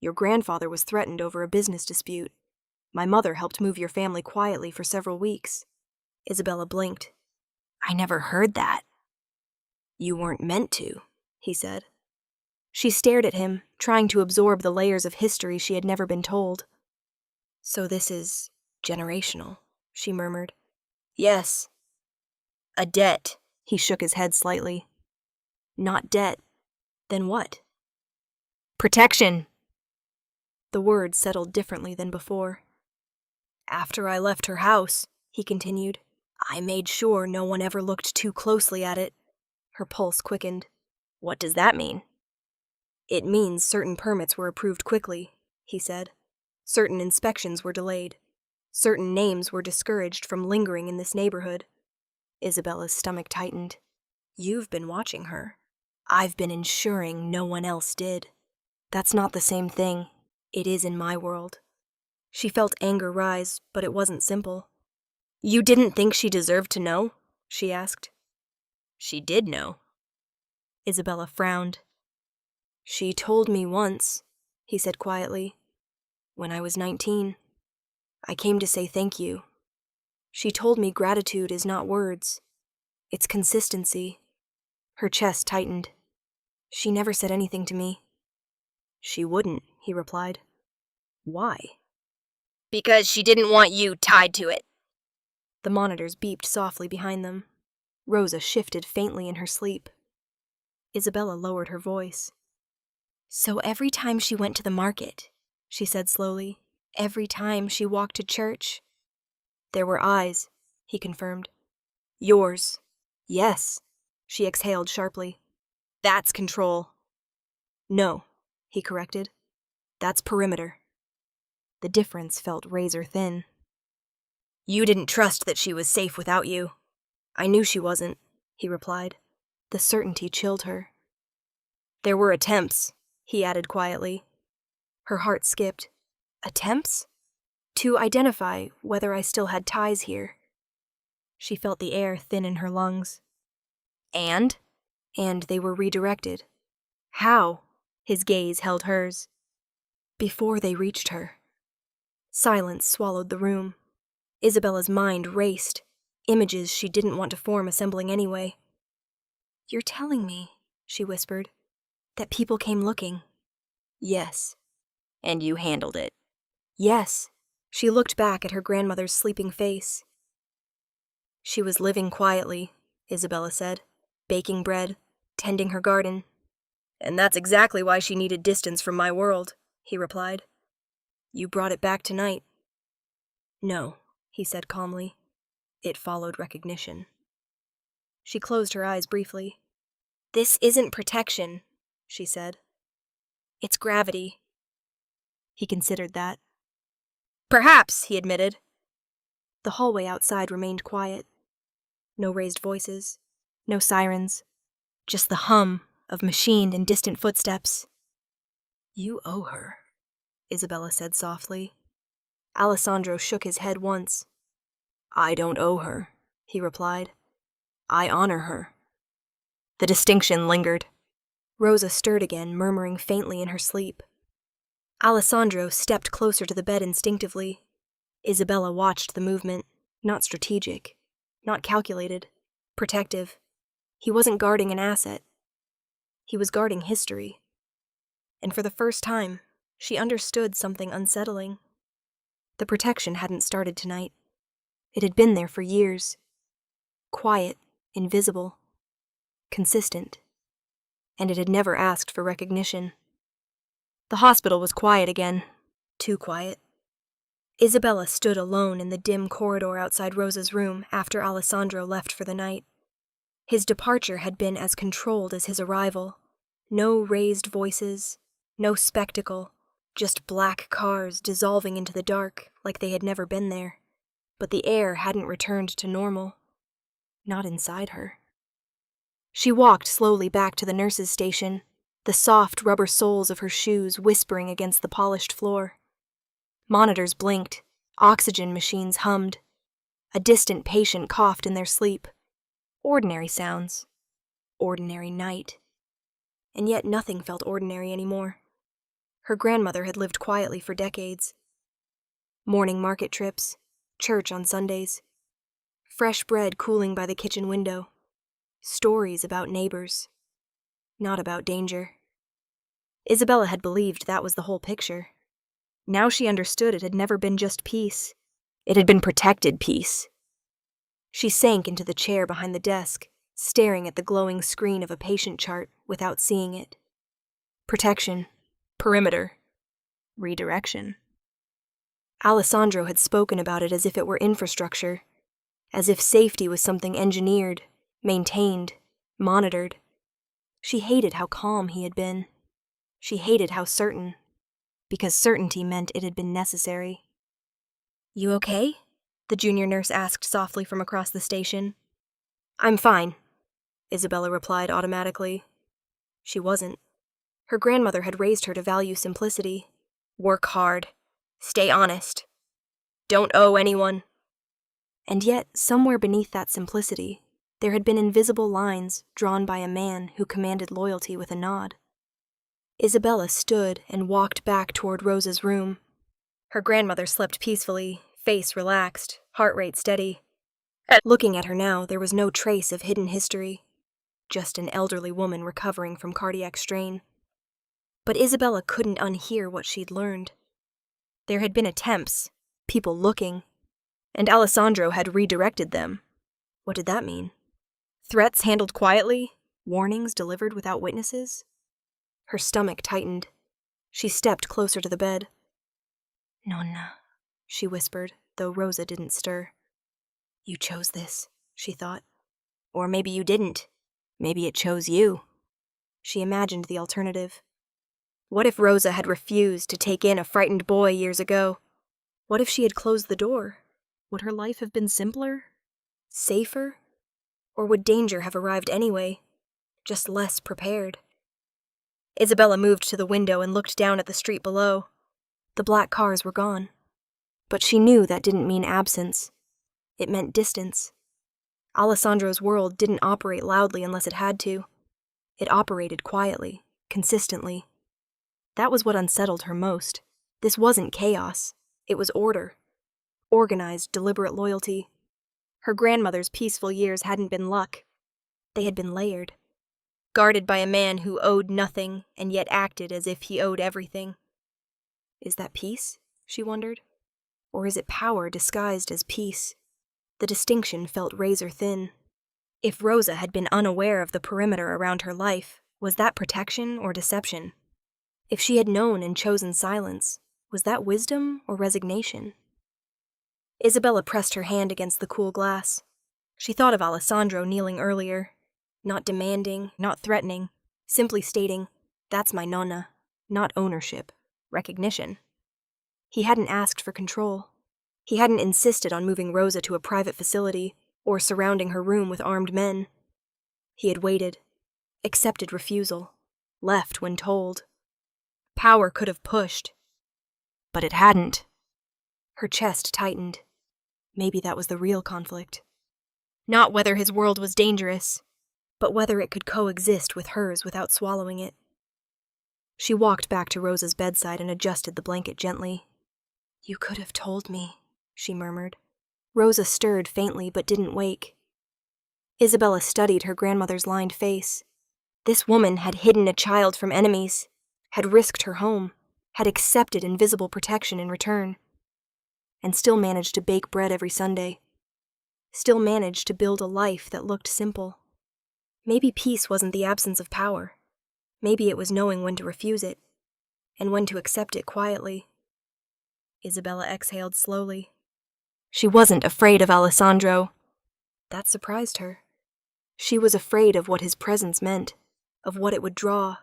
Your grandfather was threatened over a business dispute. My mother helped move your family quietly for several weeks. Isabella blinked. I never heard that. You weren't meant to, he said. She stared at him, trying to absorb the layers of history she had never been told. So this is generational, she murmured. Yes. A debt. He shook his head slightly. Not debt. Then what? Protection. The word settled differently than before. After I left her house, he continued, I made sure no one ever looked too closely at it. Her pulse quickened. What does that mean? It means certain permits were approved quickly, he said. Certain inspections were delayed. Certain names were discouraged from lingering in this neighborhood. Isabella's stomach tightened. You've been watching her. I've been ensuring no one else did. That's not the same thing. It is in my world. She felt anger rise, but it wasn't simple. You didn't think she deserved to know? She asked. She did know. Isabella frowned. She told me once, he said quietly. When I was 19, I came to say thank you. She told me gratitude is not words. It's consistency. Her chest tightened. She never said anything to me. She wouldn't, he replied. Why? Because she didn't want you tied to it. The monitors beeped softly behind them. Rosa shifted faintly in her sleep. Isabella lowered her voice. So every time she went to the market, she said slowly, every time she walked to church. There were eyes, he confirmed. Yours. Yes, she exhaled sharply. That's control. No, he corrected. That's perimeter. The difference felt razor thin. You didn't trust that she was safe without you. I knew she wasn't, he replied. The certainty chilled her. There were attempts, he added quietly. Her heart skipped. Attempts? To identify whether I still had ties here. She felt the air thin in her lungs. And they were redirected. How? His gaze held hers. Before they reached her. Silence swallowed the room. Isabella's mind raced, images she didn't want to form assembling anyway. You're telling me, she whispered, that people came looking. Yes. And you handled it. Yes. She looked back at her grandmother's sleeping face. She was living quietly, Isabella said, baking bread, tending her garden. And that's exactly why she needed distance from my world, he replied. You brought it back tonight. No, he said calmly. It followed recognition. She closed her eyes briefly. This isn't protection, she said. It's gravity. He considered that. Perhaps, he admitted. The hallway outside remained quiet. No raised voices, no sirens, just the hum of machined and distant footsteps. You owe her, Isabella said softly. Alessandro shook his head once. I don't owe her, he replied. I honor her. The distinction lingered. Rosa stirred again, murmuring faintly in her sleep. Alessandro stepped closer to the bed instinctively. Isabella watched the movement, not strategic, not calculated, protective. He wasn't guarding an asset. He was guarding history. And for the first time, she understood something unsettling. The protection hadn't started tonight. It had been there for years. Quiet, invisible, consistent. And it had never asked for recognition. The hospital was quiet again. Too quiet. Isabella stood alone in the dim corridor outside Rosa's room after Alessandro left for the night. His departure had been as controlled as his arrival. No raised voices, no spectacle, just black cars dissolving into the dark like they had never been there. But the air hadn't returned to normal. Not inside her. She walked slowly back to the nurse's station, the soft rubber soles of her shoes whispering against the polished floor. Monitors blinked, oxygen machines hummed. A distant patient coughed in their sleep. Ordinary sounds. Ordinary night. And yet nothing felt ordinary anymore. Her grandmother had lived quietly for decades. Morning market trips, church on Sundays, fresh bread cooling by the kitchen window, stories about neighbors, not about danger. Isabella had believed that was the whole picture. Now she understood it had never been just peace. It had been protected peace. She sank into the chair behind the desk, staring at the glowing screen of a patient chart without seeing it. Protection. Perimeter. Redirection. Alessandro had spoken about it as if it were infrastructure, as if safety was something engineered, maintained, monitored. She hated how calm he had been. She hated how certain, because certainty meant it had been necessary. You okay? The junior nurse asked softly from across the station. I'm fine, Isabella replied automatically. She wasn't. Her grandmother had raised her to value simplicity. Work hard. Stay honest. Don't owe anyone. And yet, somewhere beneath that simplicity, there had been invisible lines drawn by a man who commanded loyalty with a nod. Isabella stood and walked back toward Rosa's room. Her grandmother slept peacefully, face relaxed, heart rate steady. Looking at her now, there was no trace of hidden history, just an elderly woman recovering from cardiac strain. But Isabella couldn't unhear what she'd learned. There had been attempts, people looking, and Alessandro had redirected them. What did that mean? Threats handled quietly? Warnings delivered without witnesses? Her stomach tightened. She stepped closer to the bed. "Nonna," she whispered, though Rosa didn't stir. "You chose this," she thought. Or maybe you didn't. Maybe it chose you. She imagined the alternative. What if Rosa had refused to take in a frightened boy years ago? What if she had closed the door? Would her life have been simpler? Safer? Or would danger have arrived anyway, just less prepared? Isabella moved to the window and looked down at the street below. The black cars were gone. But she knew that didn't mean absence. It meant distance. Alessandro's world didn't operate loudly unless it had to. It operated quietly, consistently. That was what unsettled her most. This wasn't chaos. It was order. Organized, deliberate loyalty. Her grandmother's peaceful years hadn't been luck. They had been layered. Guarded by a man who owed nothing and yet acted as if he owed everything. Is that peace? She wondered. Or is it power disguised as peace? The distinction felt razor thin. If Rosa had been unaware of the perimeter around her life, was that protection or deception? If she had known and chosen silence, was that wisdom or resignation? Isabella pressed her hand against the cool glass. She thought of Alessandro kneeling earlier, not demanding, not threatening, simply stating, "That's my Nonna," not ownership, recognition. He hadn't asked for control. He hadn't insisted on moving Rosa to a private facility or surrounding her room with armed men. He had waited, accepted refusal, left when told. Power could have pushed, but it hadn't. Her chest tightened. Maybe that was the real conflict. Not whether his world was dangerous, but whether it could coexist with hers without swallowing it. She walked back to Rosa's bedside and adjusted the blanket gently. "You could have told me," she murmured. Rosa stirred faintly but didn't wake. Isabella studied her grandmother's lined face. This woman had hidden a child from enemies, had risked her home, had accepted invisible protection in return, and still managed to bake bread every Sunday. Still managed to build a life that looked simple. Maybe peace wasn't the absence of power. Maybe it was knowing when to refuse it, and when to accept it quietly. Isabella exhaled slowly. She wasn't afraid of Alessandro. That surprised her. She was afraid of what his presence meant, of what it would draw,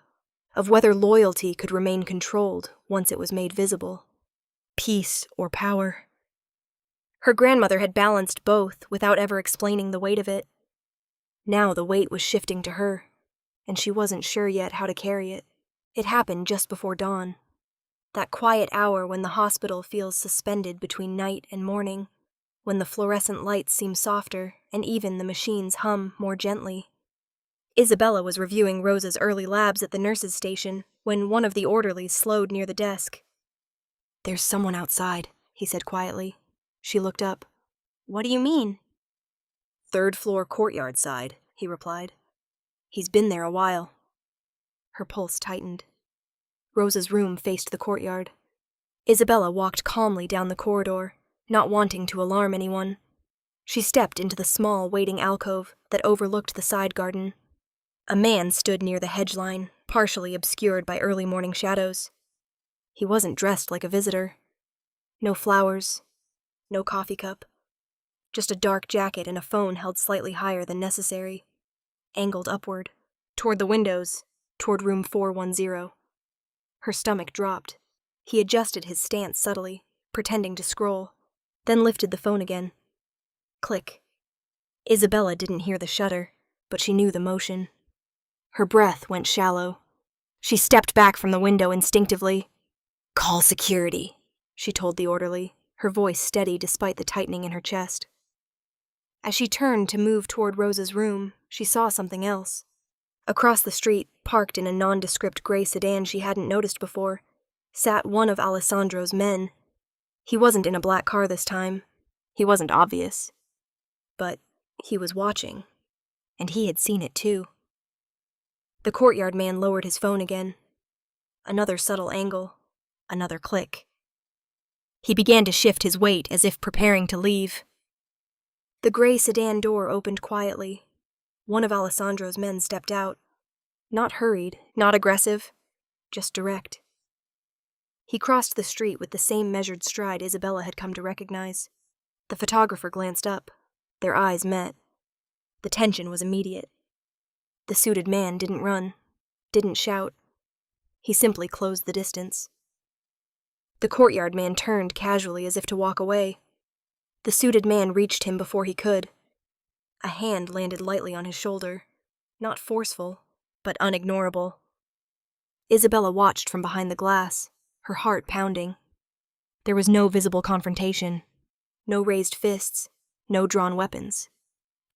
of whether loyalty could remain controlled once it was made visible. Peace or power. Her grandmother had balanced both without ever explaining the weight of it. Now the weight was shifting to her, and she wasn't sure yet how to carry it. It happened just before dawn. That quiet hour when the hospital feels suspended between night and morning, when the fluorescent lights seem softer and even the machines hum more gently. Isabella was reviewing Rosa's early labs at the nurse's station when one of the orderlies slowed near the desk. "There's someone outside," he said quietly. She looked up. "What do you mean?" "Third floor courtyard side," he replied. "He's been there a while." Her pulse tightened. Rosa's room faced the courtyard. Isabella walked calmly down the corridor, not wanting to alarm anyone. She stepped into the small waiting alcove that overlooked the side garden. A man stood near the hedge line, partially obscured by early morning shadows. He wasn't dressed like a visitor. No flowers, no coffee cup. Just a dark jacket and a phone held slightly higher than necessary, angled upward, toward the windows, toward room 410. Her stomach dropped. He adjusted his stance subtly, pretending to scroll, then lifted the phone again. Click. Isabella didn't hear the shutter, but she knew the motion. Her breath went shallow. She stepped back from the window instinctively. "Call security," she told the orderly, her voice steady despite the tightening in her chest. As she turned to move toward Rosa's room, she saw something else. Across the street, parked in a nondescript gray sedan she hadn't noticed before, sat one of Alessandro's men. He wasn't in a black car this time. He wasn't obvious. But he was watching. And he had seen it too. The courtyard man lowered his phone again. Another subtle angle. Another click. He began to shift his weight as if preparing to leave. The gray sedan door opened quietly. One of Alessandro's men stepped out. Not hurried, not aggressive, just direct. He crossed the street with the same measured stride Isabella had come to recognize. The photographer glanced up. Their eyes met. The tension was immediate. The suited man didn't run, didn't shout. He simply closed the distance. The courtyard man turned casually as if to walk away. The suited man reached him before he could. A hand landed lightly on his shoulder, not forceful, but unignorable. Isabella watched from behind the glass, her heart pounding. There was no visible confrontation, no raised fists, no drawn weapons.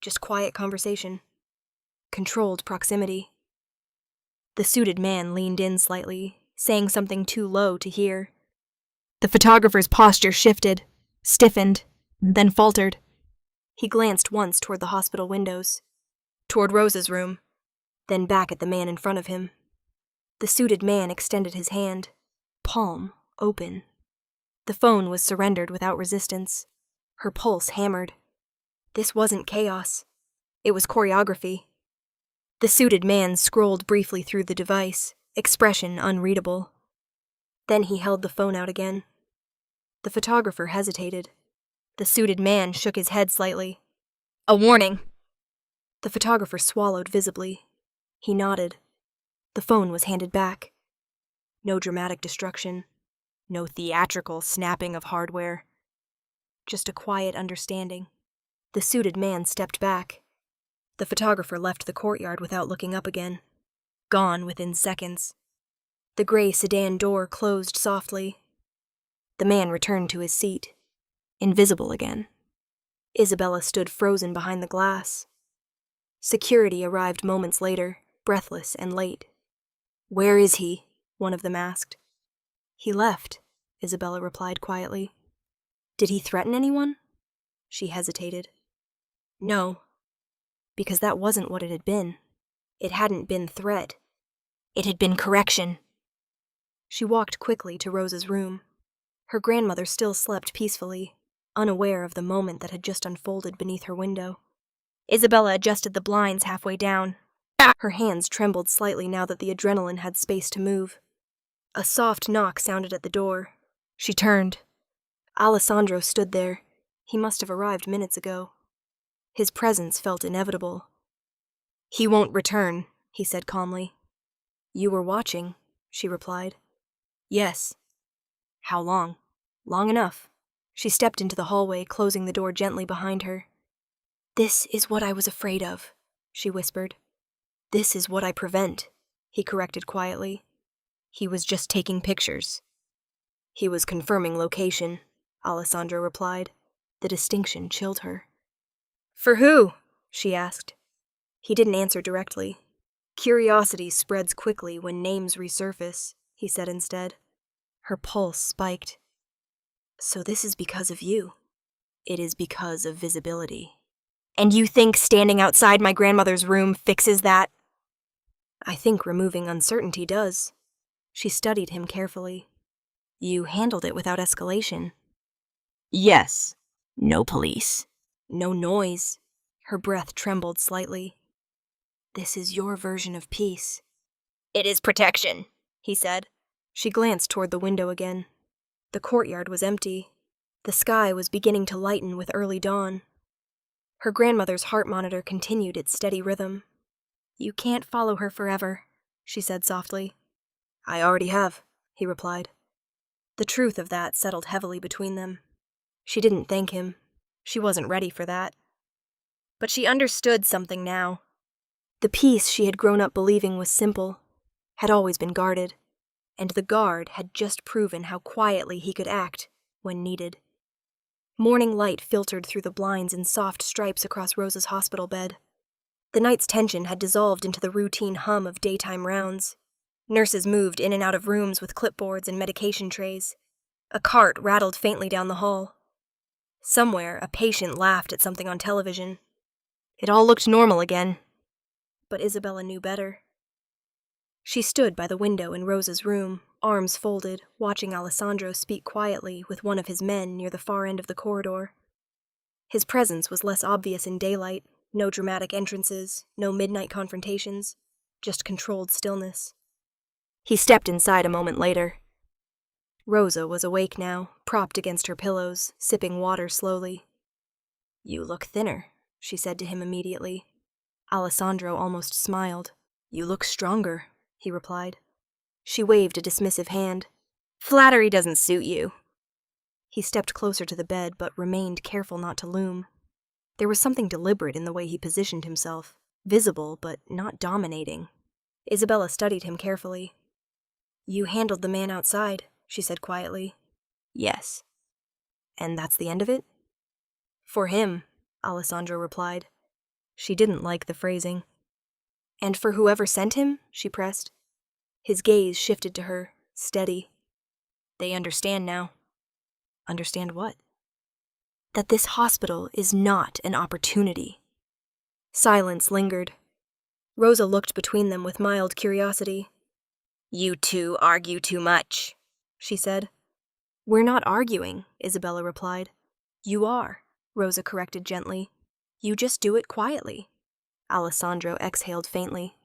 Just quiet conversation. Controlled proximity. The suited man leaned in slightly, saying something too low to hear. The photographer's posture shifted, stiffened, then faltered. He glanced once toward the hospital windows, toward Rosa's room, then back at the man in front of him. The suited man extended his hand, palm open. The phone was surrendered without resistance. Her pulse hammered. This wasn't chaos. It was choreography. The suited man scrolled briefly through the device, expression unreadable. Then he held the phone out again. The photographer hesitated. The suited man shook his head slightly. A warning! The photographer swallowed visibly. He nodded. The phone was handed back. No dramatic destruction. No theatrical snapping of hardware. Just a quiet understanding. The suited man stepped back. The photographer left the courtyard without looking up again. Gone within seconds. The gray sedan door closed softly. The man returned to his seat. Invisible again. Isabella stood frozen behind the glass. Security arrived moments later, breathless and late. Where is he? One of them asked. He left, Isabella replied quietly. Did he threaten anyone? She hesitated. No, because that wasn't what it had been. It hadn't been threat. It had been correction. She walked quickly to Rosa's room. Her grandmother still slept peacefully, unaware of the moment that had just unfolded beneath her window. Isabella adjusted the blinds halfway down. Her hands trembled slightly now that the adrenaline had space to move. A soft knock sounded at the door. She turned. Alessandro stood there. He must have arrived minutes ago. His presence felt inevitable. He won't return, he said calmly. You were watching, she replied. Yes. How long? Long enough. She stepped into the hallway, closing the door gently behind her. This is what I was afraid of, she whispered. This is what I prevent, he corrected quietly. He was just taking pictures. He was confirming location, Alessandro replied. The distinction chilled her. For who? She asked. He didn't answer directly. Curiosity spreads quickly when names resurface, he said instead. Her pulse spiked. So this is because of you. It is because of visibility. And you think standing outside my grandmother's room fixes that? I think removing uncertainty does. She studied him carefully. You handled it without escalation. Yes. No police. No noise. Her breath trembled slightly. This is your version of peace. It is protection, he said. She glanced toward the window again. The courtyard was empty. The sky was beginning to lighten with early dawn. Her grandmother's heart monitor continued its steady rhythm. You can't follow her forever, she said softly. I already have, he replied. The truth of that settled heavily between them. She didn't thank him. She wasn't ready for that. But she understood something now. The peace she had grown up believing was simple, had always been guarded, and the guard had just proven how quietly he could act when needed. Morning light filtered through the blinds in soft stripes across Rosa's hospital bed. The night's tension had dissolved into the routine hum of daytime rounds. Nurses moved in and out of rooms with clipboards and medication trays. A cart rattled faintly down the hall. Somewhere, a patient laughed at something on television. It all looked normal again. But Isabella knew better. She stood by the window in Rosa's room, arms folded, watching Alessandro speak quietly with one of his men near the far end of the corridor. His presence was less obvious in daylight, no dramatic entrances, no midnight confrontations, just controlled stillness. He stepped inside a moment later. Rosa was awake now, propped against her pillows, sipping water slowly. "You look thinner," she said to him immediately. Alessandro almost smiled. "You look stronger," he replied. She waved a dismissive hand. "Flattery doesn't suit you." He stepped closer to the bed, but remained careful not to loom. There was something deliberate in the way he positioned himself, visible but not dominating. Isabella studied him carefully. "You handled the man outside," she said quietly. "Yes." "And that's the end of it?" "For him," Alessandro replied. She didn't like the phrasing. "And for whoever sent him?" she pressed. His gaze shifted to her, steady. "They understand now." "Understand what?" "That this hospital is not an opportunity." Silence lingered. Rosa looked between them with mild curiosity. "You two argue too much," she said. "We're not arguing," Isabella replied. "You are," Rosa corrected gently. "You just do it quietly." Alessandro exhaled faintly.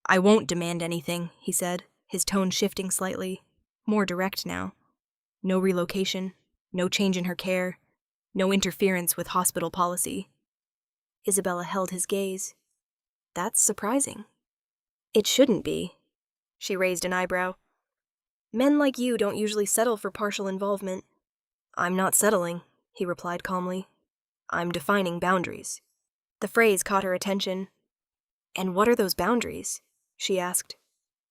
"I won't demand anything," he said, his tone shifting slightly, more direct now. "No relocation, no change in her care, no interference with hospital policy." Isabella held his gaze. "That's surprising." "It shouldn't be." She raised an eyebrow. "Men like you don't usually settle for partial involvement." "I'm not settling," he replied calmly. "I'm defining boundaries." The phrase caught her attention. "And what are those boundaries?" she asked.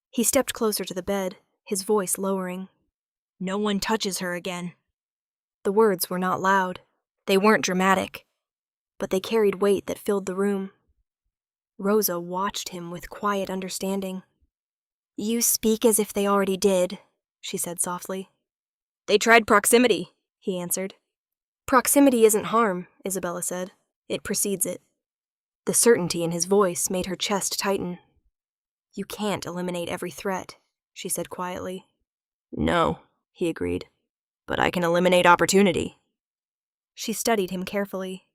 He stepped closer to the bed, his voice lowering. "No one touches her again." The words were not loud. They weren't dramatic. But they carried weight that filled the room. Rosa watched him with quiet understanding. "You speak as if they already did," she said softly. "They tried proximity," he answered. "Proximity isn't harm," Isabella said. "It precedes it." The certainty in his voice made her chest tighten. "You can't eliminate every threat," she said quietly. "No," he agreed. "But I can eliminate opportunity." She studied him carefully.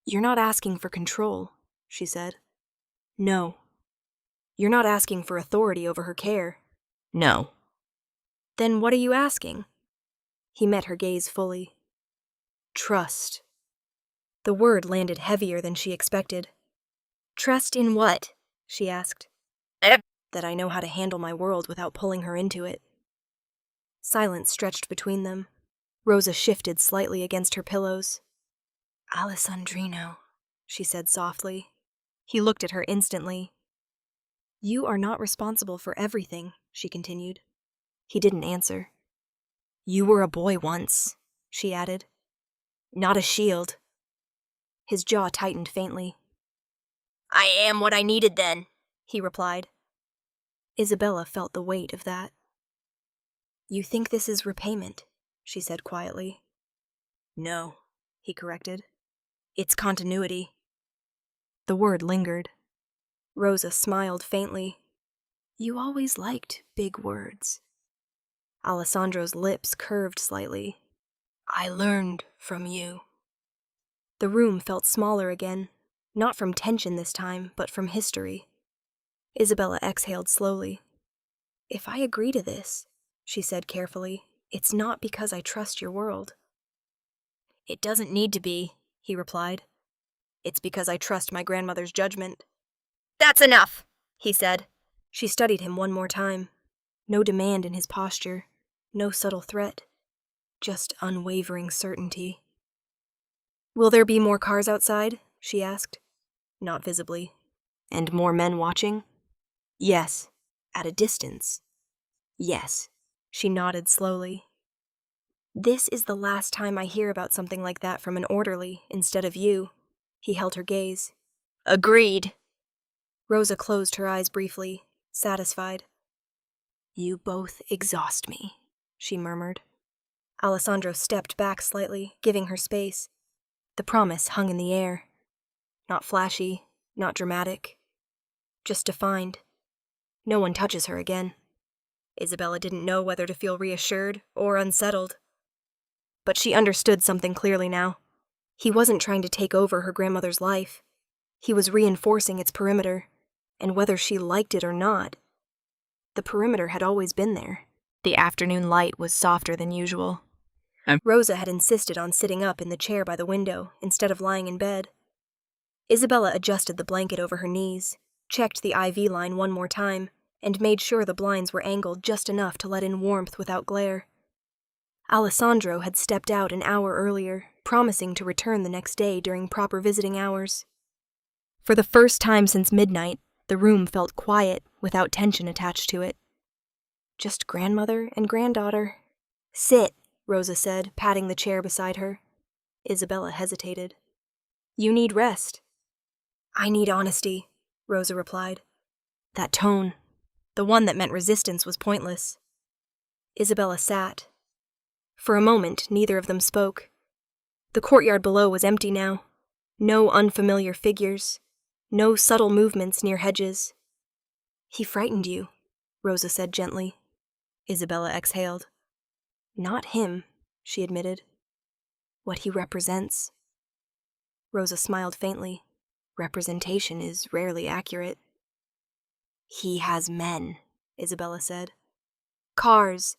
"You're not asking for control," she said. "No." "You're not asking for authority over her care." "No." "Then what are you asking?" He met her gaze fully. "Trust." The word landed heavier than she expected. "Trust in what?" she asked. "That I know how to handle my world without pulling her into it." Silence stretched between them. Rosa shifted slightly against her pillows. "Alessandrino," she said softly. He looked at her instantly. "You are not responsible for everything," she continued. He didn't answer. "You were a boy once," she added. "Not a shield." His jaw tightened faintly. "I am what I needed then," he replied. Isabella felt the weight of that. "You think this is repayment," she said quietly. "No," he corrected. "It's continuity." The word lingered. Rosa smiled faintly. "You always liked big words." Alessandro's lips curved slightly. "I learned from you." The room felt smaller again, not from tension this time, but from history. Isabella exhaled slowly. "If I agree to this," she said carefully, "it's not because I trust your world." "It doesn't need to be," he replied. "It's because I trust my grandmother's judgment." "That's enough," he said. She studied him one more time. No demand in his posture, no subtle threat, just unwavering certainty. "Will there be more cars outside?" she asked. "Not visibly." "And more men watching?" "Yes." "At a distance?" "Yes." She nodded slowly. "This is the last time I hear about something like that from an orderly instead of you." He held her gaze. "Agreed." Rosa closed her eyes briefly, satisfied. "You both exhaust me," she murmured. Alessandro stepped back slightly, giving her space. The promise hung in the air. Not flashy, not dramatic. Just defined. No one touches her again. Isabella didn't know whether to feel reassured or unsettled. But she understood something clearly now. He wasn't trying to take over her grandmother's life. He was reinforcing its perimeter, and whether she liked it or not, the perimeter had always been there. The afternoon light was softer than usual. Rosa had insisted on sitting up in the chair by the window instead of lying in bed. Isabella adjusted the blanket over her knees, checked the IV line one more time, and made sure the blinds were angled just enough to let in warmth without glare. Alessandro had stepped out an hour earlier, promising to return the next day during proper visiting hours. For the first time since midnight, the room felt quiet without tension attached to it. Just grandmother and granddaughter. "Sit," Rosa said, patting the chair beside her. Isabella hesitated. "You need rest." "I need honesty," Rosa replied. That tone, the one that meant resistance, was pointless. Isabella sat. For a moment, neither of them spoke. The courtyard below was empty now. No unfamiliar figures. No subtle movements near hedges. "He frightened you," Rosa said gently. Isabella exhaled. "Not him," she admitted. "What he represents." Rosa smiled faintly. Representation is rarely accurate. "He has men," Isabella said. "Cars,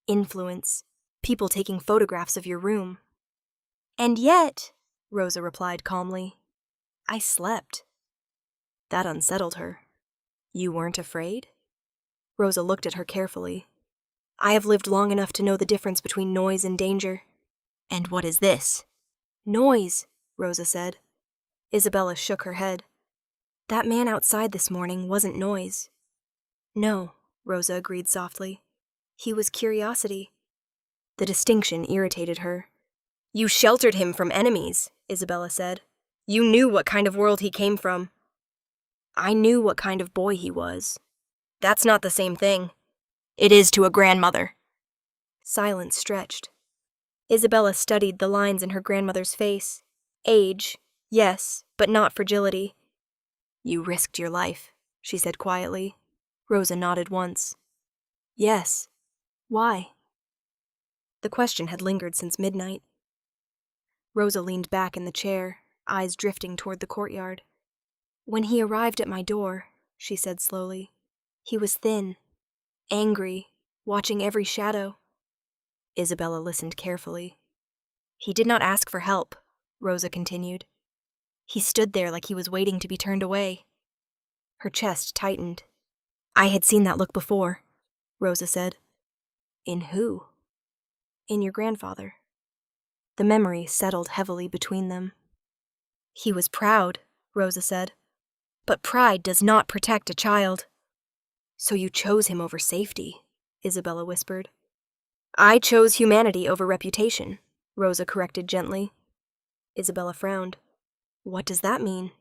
influence, people taking photographs of your room." "And yet," Rosa replied calmly, "I slept." That unsettled her. "You weren't afraid?" Rosa looked at her carefully. "I have lived long enough to know the difference between noise and danger." "And what is this?" "Noise," Rosa said. Isabella shook her head. "That man outside this morning wasn't noise." "No," Rosa agreed softly. "He was curiosity." The distinction irritated her. "You sheltered him from enemies," Isabella said. "You knew what kind of world he came from." "I knew what kind of boy he was." "That's not the same thing." "It is to a grandmother." Silence stretched. Isabella studied the lines in her grandmother's face. Age, yes, but not fragility. "You risked your life," she said quietly. Rosa nodded once. "Yes. Why?" The question had lingered since midnight. Rosa leaned back in the chair, eyes drifting toward the courtyard. "When he arrived at my door," she said slowly, "he was thin, angry, watching every shadow." Isabella listened carefully. "He did not ask for help," Rosa continued. "He stood there like he was waiting to be turned away." Her chest tightened. "I had seen that look before," Rosa said. "In who?" "In your grandfather." The memory settled heavily between them. "He was proud," Rosa said. "But pride does not protect a child." "So you chose him over safety," Isabella whispered. "I chose humanity over reputation," Rosa corrected gently. Isabella frowned. "What does that mean?"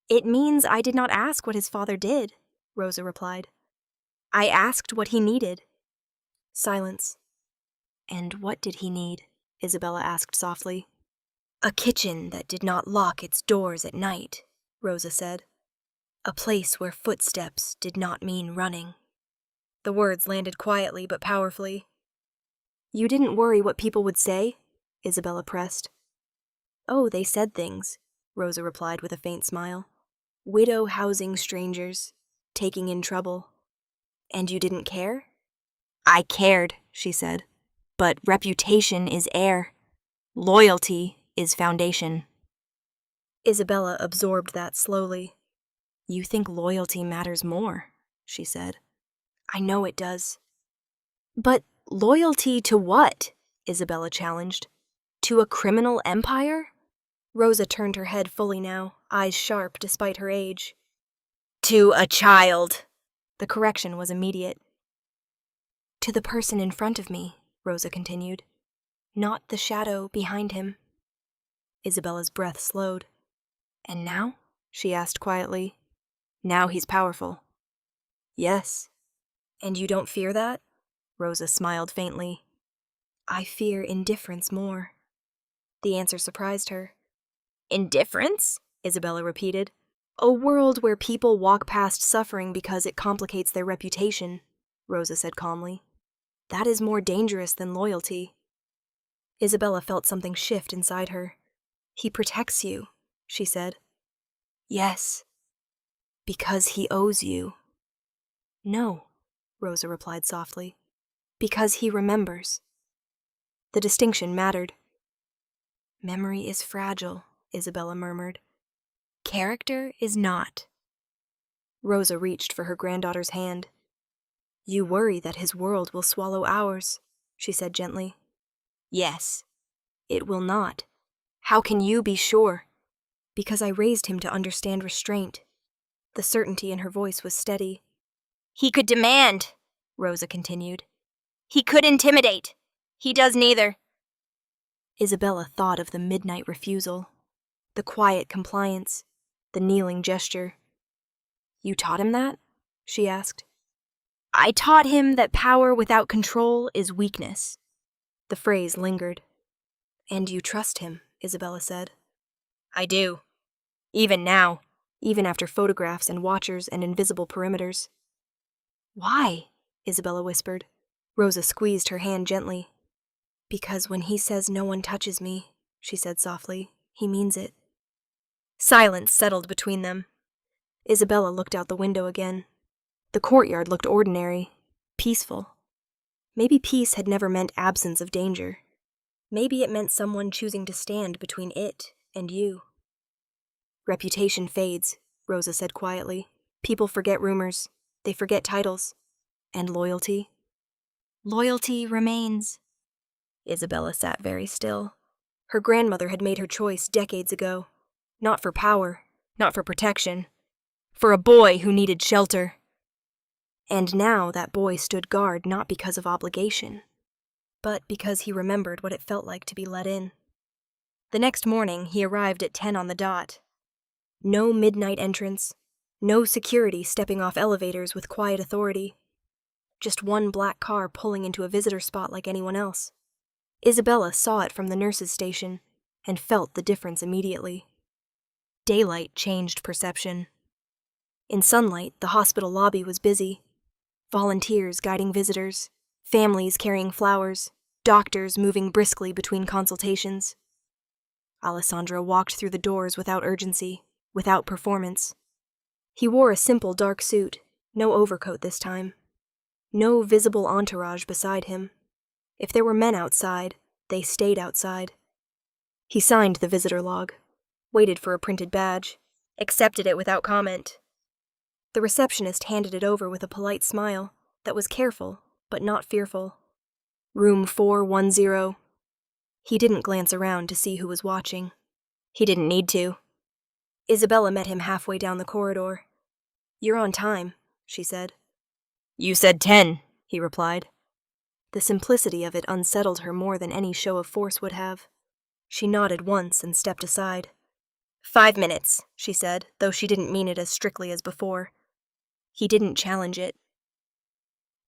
"It means I did not ask what his father did," Rosa replied. "I asked what he needed." Silence. "And what did he need?" Isabella asked softly. "A kitchen that did not lock its doors at night," Rosa said. "A place where footsteps did not mean running." The words landed quietly but powerfully. "You didn't worry what people would say?" Isabella pressed. "Oh, they said things," Rosa replied with a faint smile. "Widow housing strangers, taking in trouble." "And you didn't care?" "I cared," she said. "But reputation is air. Loyalty is foundation." Isabella absorbed that slowly. "You think loyalty matters more," she said. "I know it does." "But loyalty to what?" Isabella challenged. "To a criminal empire?" Rosa turned her head fully now, eyes sharp despite her age. "To a child." The correction was immediate. "To the person in front of me," Rosa continued. "Not the shadow behind him." Isabella's breath slowed. "And now?" she asked quietly. Now he's powerful. Yes. And you don't fear that? Rosa smiled faintly. I fear indifference more. The answer surprised her. Indifference? Isabella repeated. A world where people walk past suffering because it complicates their reputation, Rosa said calmly. That is more dangerous than loyalty. Isabella felt something shift inside her. He protects you, she said. Yes. Because he owes you. No, Rosa replied softly. Because he remembers. The distinction mattered. Memory is fragile, Isabella murmured. Character is not. Rosa reached for her granddaughter's hand. You worry that his world will swallow ours, she said gently. Yes. It will not. How can you be sure? Because I raised him to understand restraint. The certainty in her voice was steady. He could demand, Rosa continued. He could intimidate. He does neither. Isabella thought of the midnight refusal, the quiet compliance, the kneeling gesture. You taught him that? She asked. I taught him that power without control is weakness. The phrase lingered. And you trust him, Isabella said. I do. Even now. Even after photographs and watchers and invisible perimeters. Why? Isabella whispered. Rosa squeezed her hand gently. Because when he says no one touches me, she said softly, he means it. Silence settled between them. Isabella looked out the window again. The courtyard looked ordinary, peaceful. Maybe peace had never meant absence of danger. Maybe it meant someone choosing to stand between it and you. Reputation fades, Rosa said quietly. People forget rumors. They forget titles. And loyalty? Loyalty remains. Isabella sat very still. Her grandmother had made her choice decades ago. Not for power, not for protection. For a boy who needed shelter. And now that boy stood guard not because of obligation, but because he remembered what it felt like to be let in. The next morning, he arrived at 10 on the dot. No midnight entrance, no security stepping off elevators with quiet authority. Just one black car pulling into a visitor spot like anyone else. Isabella saw it from the nurse's station and felt the difference immediately. Daylight changed perception. In sunlight, the hospital lobby was busy. Volunteers guiding visitors, families carrying flowers, doctors moving briskly between consultations. Alessandro walked through the doors without urgency, without performance. He wore a simple dark suit, no overcoat this time. No visible entourage beside him. If there were men outside, they stayed outside. He signed the visitor log, waited for a printed badge, accepted it without comment. The receptionist handed it over with a polite smile that was careful, but not fearful. Room 410. He didn't glance around to see who was watching. He didn't need to. Isabella met him halfway down the corridor. You're on time, she said. You said 10, he replied. The simplicity of it unsettled her more than any show of force would have. She nodded once and stepped aside. 5 minutes, she said, though she didn't mean it as strictly as before. He didn't challenge it.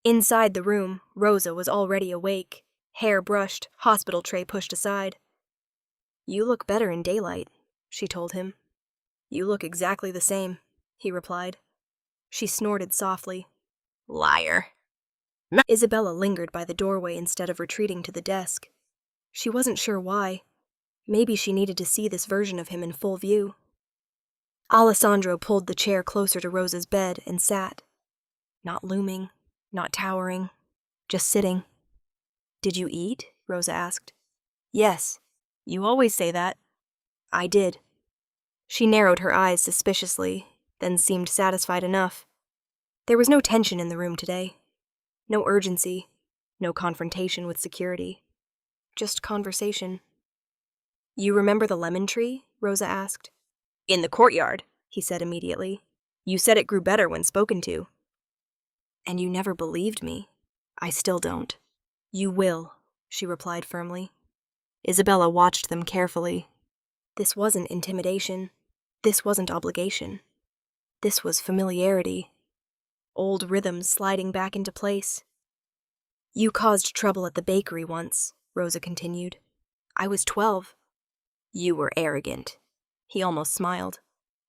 Inside the room, Rosa was already awake, hair brushed, hospital tray pushed aside. You look better in daylight, she told him. You look exactly the same, he replied. She snorted softly. Liar. Isabella lingered by the doorway instead of retreating to the desk. She wasn't sure why. Maybe she needed to see this version of him in full view. Alessandro pulled the chair closer to Rosa's bed and sat. Not looming, not towering, just sitting. Did you eat? Rosa asked. Yes. You always say that. I did. She narrowed her eyes suspiciously, then seemed satisfied enough. There was no tension in the room today. No urgency, no confrontation with security. Just conversation. You remember the lemon tree? Rosa asked. In the courtyard, he said immediately. You said it grew better when spoken to. And you never believed me. I still don't. You will, she replied firmly. Isabella watched them carefully. This wasn't intimidation. This wasn't obligation. This was familiarity. Old rhythms sliding back into place. You caused trouble at the bakery once, Rosa continued. I was 12. You were arrogant. He almost smiled.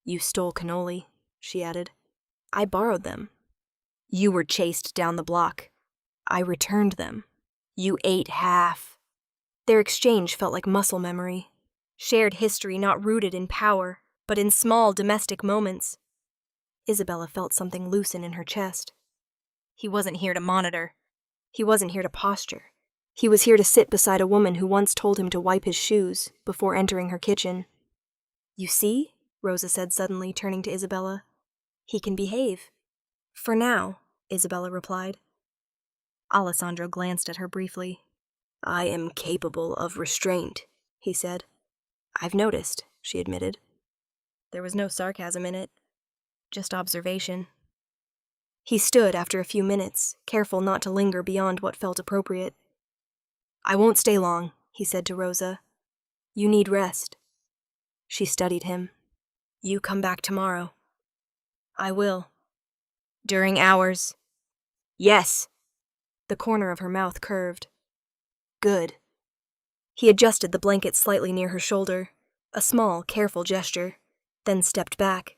You stole cannoli, she added. I borrowed them. You were chased down the block. I returned them. You ate half. Their exchange felt like muscle memory. Shared history not rooted in power, but in small domestic moments. Isabella felt something loosen in her chest. He wasn't here to monitor. He wasn't here to posture. He was here to sit beside a woman who once told him to wipe his shoes before entering her kitchen. You see, Rosa said suddenly, turning to Isabella. He can behave. For now, Isabella replied. Alessandro glanced at her briefly. I am capable of restraint, he said. I've noticed, she admitted. There was no sarcasm in it, just observation. He stood after a few minutes, careful not to linger beyond what felt appropriate. I won't stay long, he said to Rosa. You need rest. She studied him. You come back tomorrow. I will. During hours. Yes. The corner of her mouth curved. Good. He adjusted the blanket slightly near her shoulder, a small, careful gesture, then stepped back.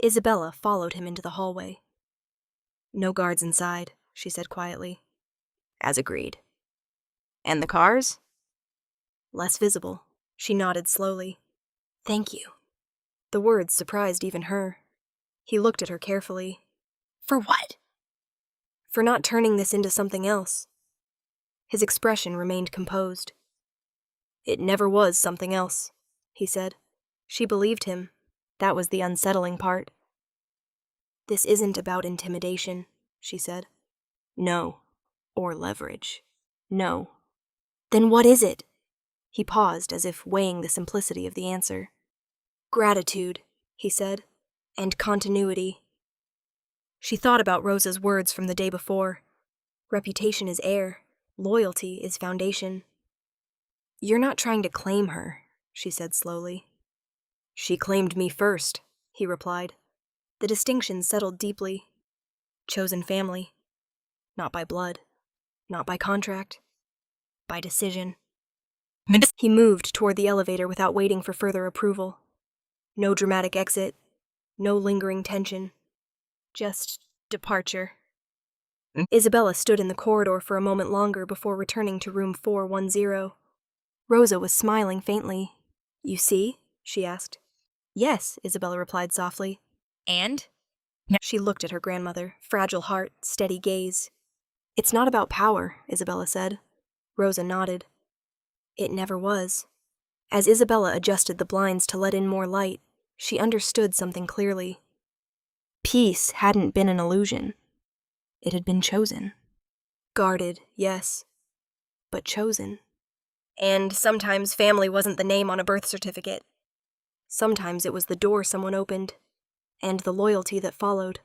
Isabella followed him into the hallway. No guards inside, she said quietly. As agreed. And the cars? Less visible. She nodded slowly. Thank you. The words surprised even her. He looked at her carefully. For what? For not turning this into something else. His expression remained composed. It never was something else, he said. She believed him. That was the unsettling part. This isn't about intimidation, she said. No. Or leverage. No. Then what is it? He paused as if weighing the simplicity of the answer. Gratitude, he said, and continuity. She thought about Rosa's words from the day before. Reputation is air. Loyalty is foundation. You're not trying to claim her, she said slowly. She claimed me first, he replied. The distinction settled deeply. Chosen family. Not by blood. Not by contract. By decision. He moved toward the elevator without waiting for further approval. No dramatic exit. No lingering tension. Just departure. Isabella stood in the corridor for a moment longer before returning to room 410. Rosa was smiling faintly. You see? She asked. Yes, Isabella replied softly. And? She looked at her grandmother, fragile heart, steady gaze. It's not about power, Isabella said. Rosa nodded. It never was. As Isabella adjusted the blinds to let in more light, she understood something clearly. Peace hadn't been an illusion. It had been chosen. Guarded, yes, but chosen. And sometimes family wasn't the name on a birth certificate. Sometimes it was the door someone opened, and the loyalty that followed.